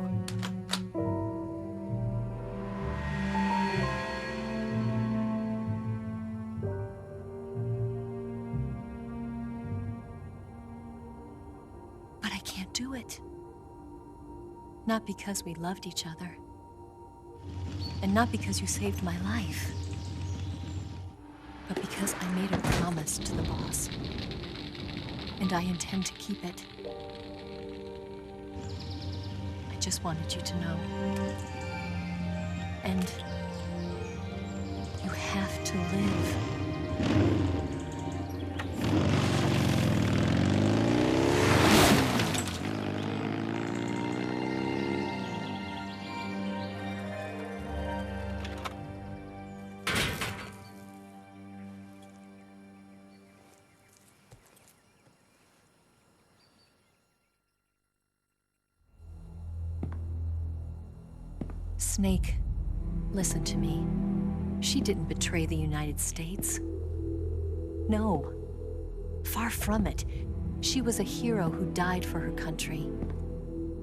But I can't do it. Not because we loved each other. And not because you saved my life. But because I made a promise to the boss. And I intend to keep it. I just wanted you to know. And you have to live. Snake, listen to me. She didn't betray the United States. No, far from it. She was a hero who died for her country.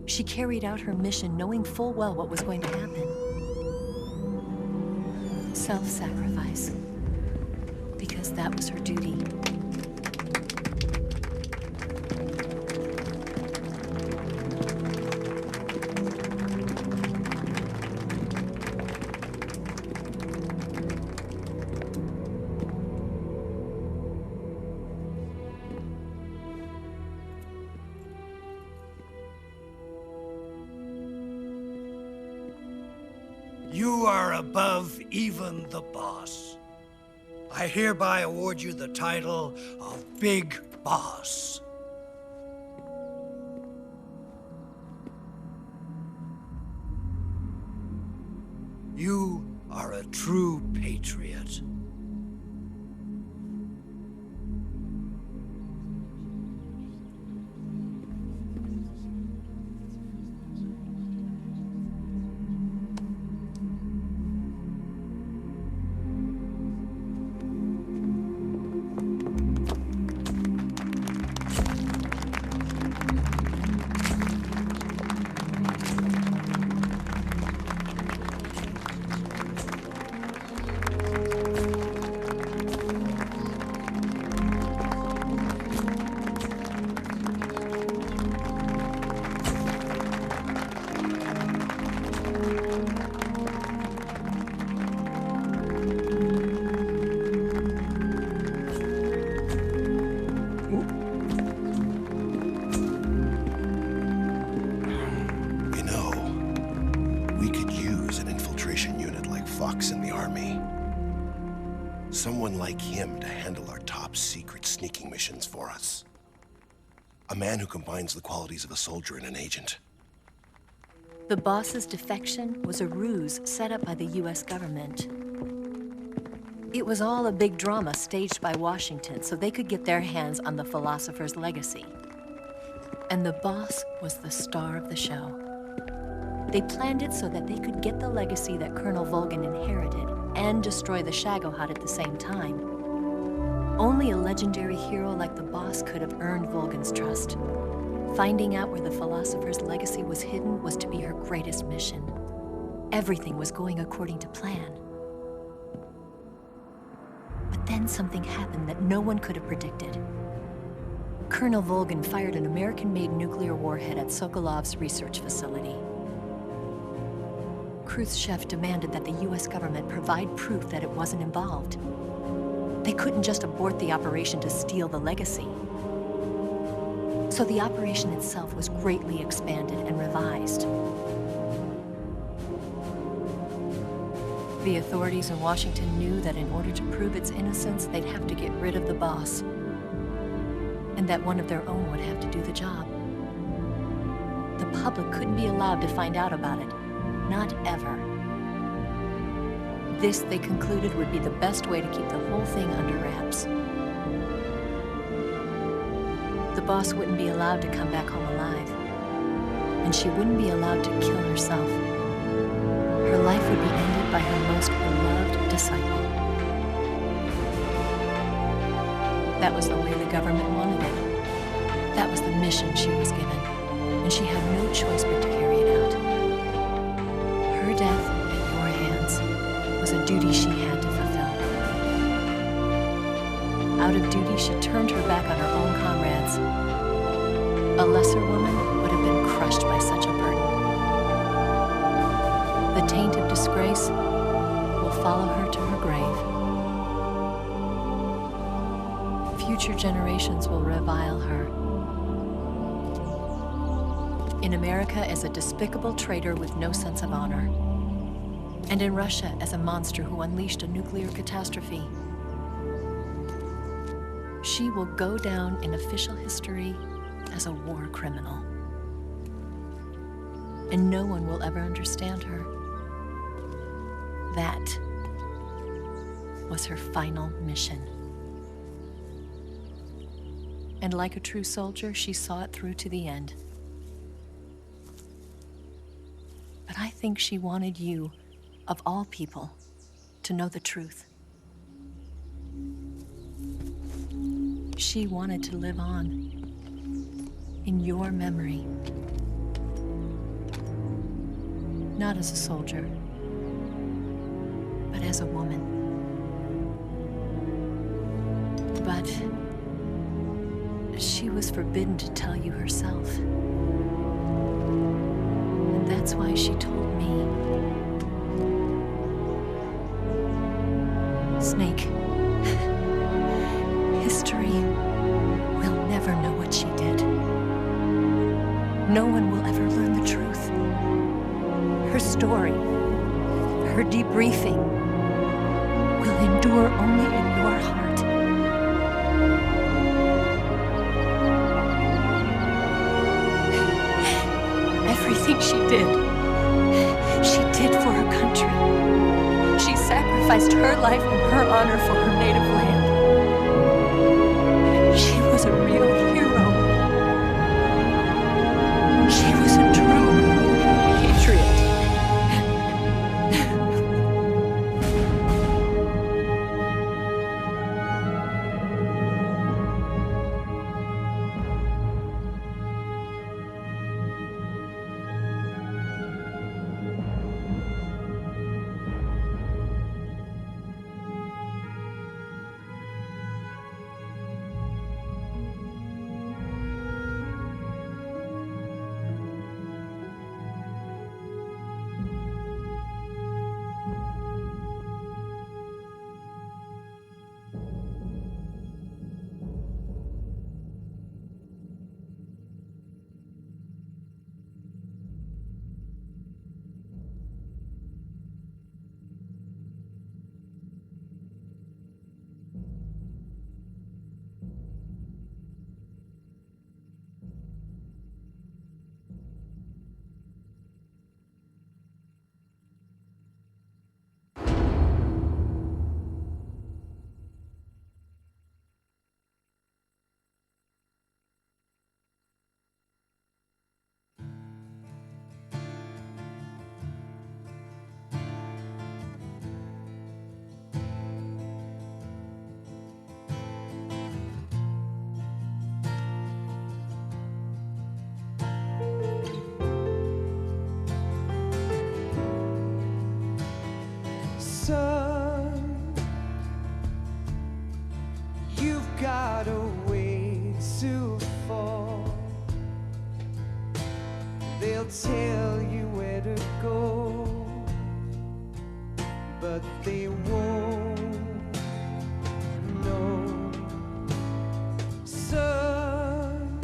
She carried out her mission knowing full well what was going to happen. Self-sacrifice. Because that was her duty. You are above even the boss. I hereby award you the title of Big Boss. You are a true patriot. fox in the army. Someone like him to handle our top secret sneaking missions for us. A man who combines the qualities of a soldier and an agent. The boss's defection was a ruse set up by the US government. It was all a big drama staged by Washington so they could get their hands on the philosopher's legacy. And the boss was the star of the show. They planned it so that they could get the legacy that Colonel Volgin inherited and destroy the Shagohod at the same time. Only a legendary hero like the boss could have earned Volgin's trust. Finding out where the philosopher's legacy was hidden was to be her greatest mission. Everything was going according to plan. But then something happened that no one could have predicted. Colonel Volgin fired an American-made nuclear warhead at Sokolov's research facility. Khrushchev demanded that the US government provide proof that it wasn't involved. They couldn't just abort the operation to steal the legacy. So the operation itself was greatly expanded and revised. The authorities in Washington knew that in order to prove its innocence, they'd have to get rid of the boss, and that one of their own would have to do the job. The public couldn't be allowed to find out about it, not ever. This, they concluded, would be the best way to keep the whole thing under wraps. The boss wouldn't be allowed to come back home alive, and she wouldn't be allowed to kill herself. Her life would be ended by her most beloved disciple. That was the way the government wanted it. That was the mission she was given, and she had no choice but to carry it out. Her death at your hands was a duty she had to fulfill. Out of duty, she turned her back on her own comrades. A lesser woman would have been crushed by such a burden. The taint of disgrace will follow her to her grave. Future generations will revile her. In America as a despicable traitor with no sense of honor. And in Russia as a monster who unleashed a nuclear catastrophe. She will go down in official history as a war criminal. And no one will ever understand her. That was her final mission. And like a true soldier, she saw it through to the end. But I think she wanted you, of all people, to know the truth. She wanted to live on in your memory. Not as a soldier, but as a woman. But she was forbidden to tell you herself. And that's why she told me. Snake, history will never know what she did. No one will ever learn the truth. Her story, her debriefing, will endure only in your heart. Everything she did for her country. She sacrificed her life and her honor for her native land. She was a real hero. She was a true patriot. Son, you've got a way to fall. They'll tell you where to go, but they won't know. Son,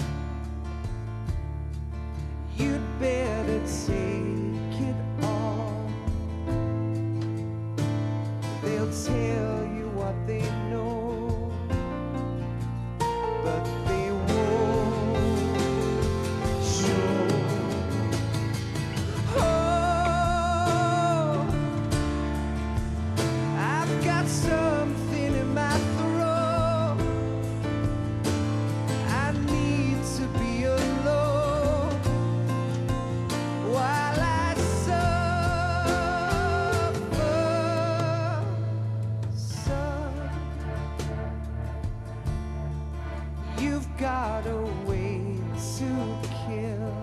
you'd better take it all. They'll tell you what they know, but they won't show. Oh, I've got something in my throat. I need to be alone while I suffer. Son, you've got a way to kill.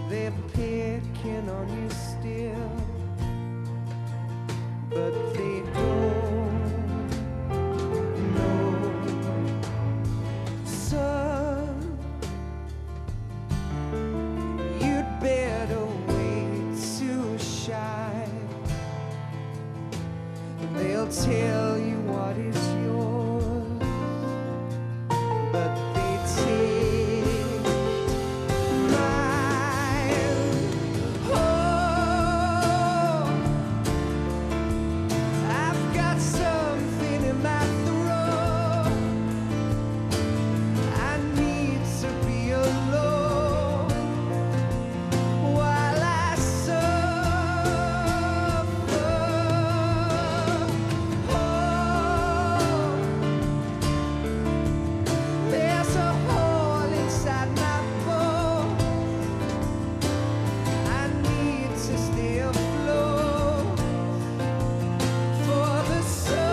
They're picking on you still, but they don't know. Son, you'd better wait to shine. They'll tell you what is yours, but they take mine. Oh, I've got something in my throat. I need to be alone while I suffer. Oh, there's a hole inside my bones. I need to stay afloat for the summer,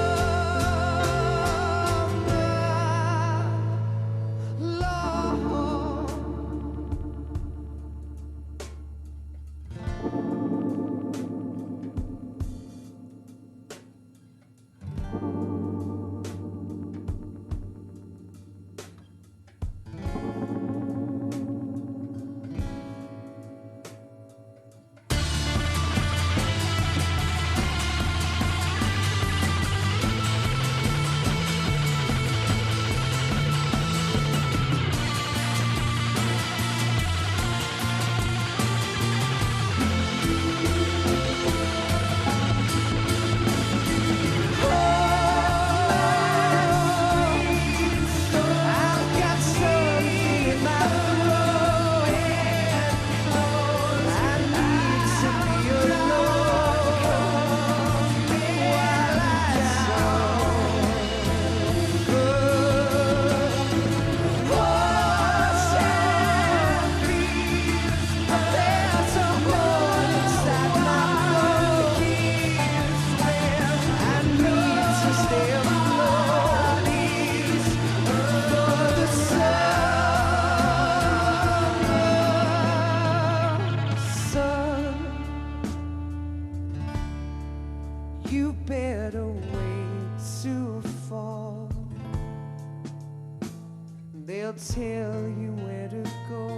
Lord. I've got something in my throat. I need to be alone while I suffer. There's a hole inside my bones. I need to stay afloat for the summer. Son, you better wait to fall. They'll tell you where to go,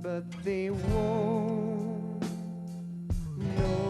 but they won't know.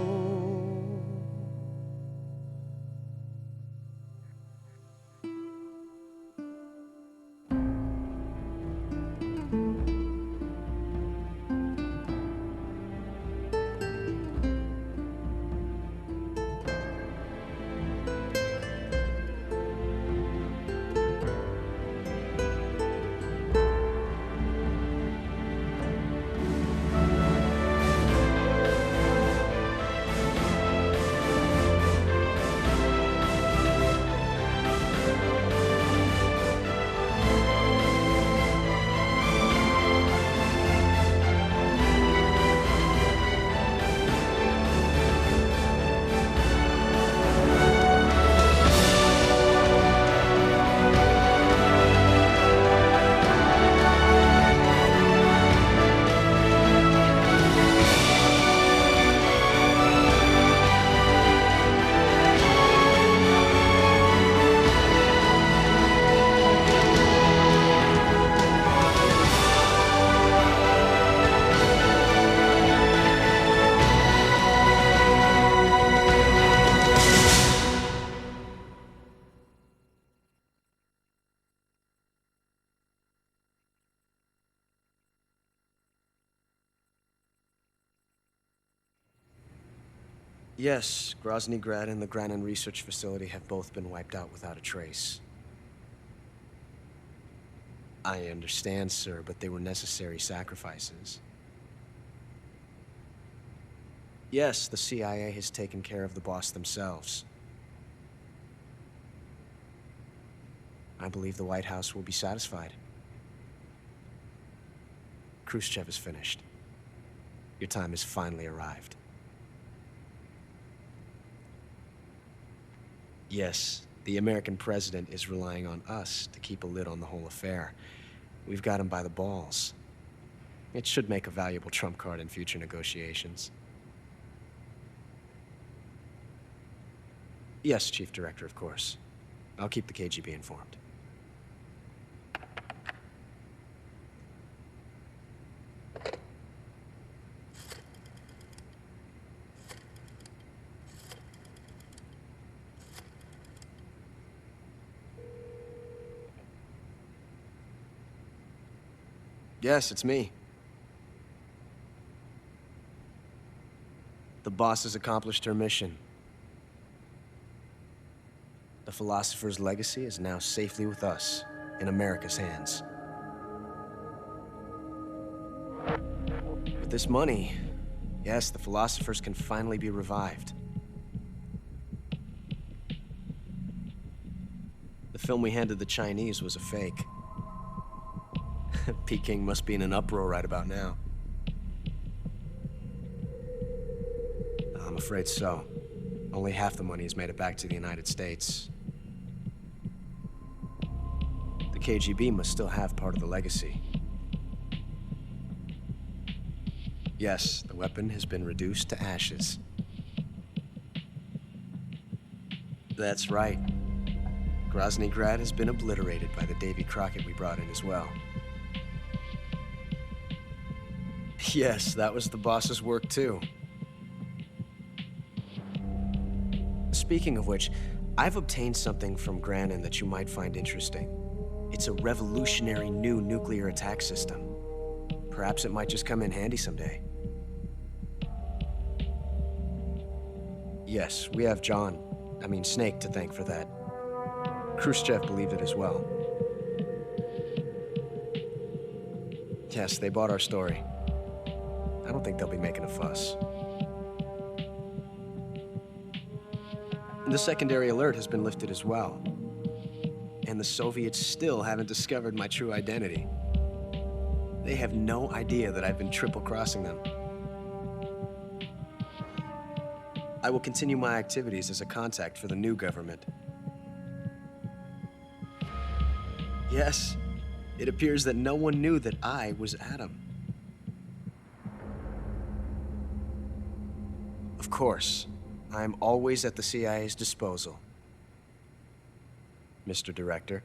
Yes, Grozny Grad and the Granin Research Facility have both been wiped out without a trace. I understand, sir, but they were necessary sacrifices. Yes, the CIA has taken care of the boss themselves. I believe the White House will be satisfied. Khrushchev is finished. Your time has finally arrived. Yes, the American president is relying on us to keep a lid on the whole affair. We've got him by the balls. It should make a valuable trump card in future negotiations. Yes, Chief Director, of course. I'll keep the KGB informed. Yes, it's me. The boss has accomplished her mission. The philosopher's legacy is now safely with us, in America's hands. With this money, yes, the philosophers can finally be revived. The film we handed the Chinese was a fake. Peking must be in an uproar right about now. I'm afraid so. Only half the money has made it back to the United States. The KGB must still have part of the legacy. Yes, the weapon has been reduced to ashes. That's right. Grozny Grad has been obliterated by the Davy Crockett we brought in as well. Yes, that was the boss's work too. Speaking of which, I've obtained something from Granin that you might find interesting. It's a revolutionary new nuclear attack system. Perhaps it might just come in handy someday. Yes, we have Snake to thank for that. Khrushchev believed it as well. Yes, they bought our story. I don't think they'll be making a fuss. The secondary alert has been lifted as well. And the Soviets still haven't discovered my true identity. They have no idea that I've been triple-crossing them. I will continue my activities as a contact for the new government. Yes, it appears that no one knew that I was Adam. Of course, I'm always at the CIA's disposal, Mr. Director.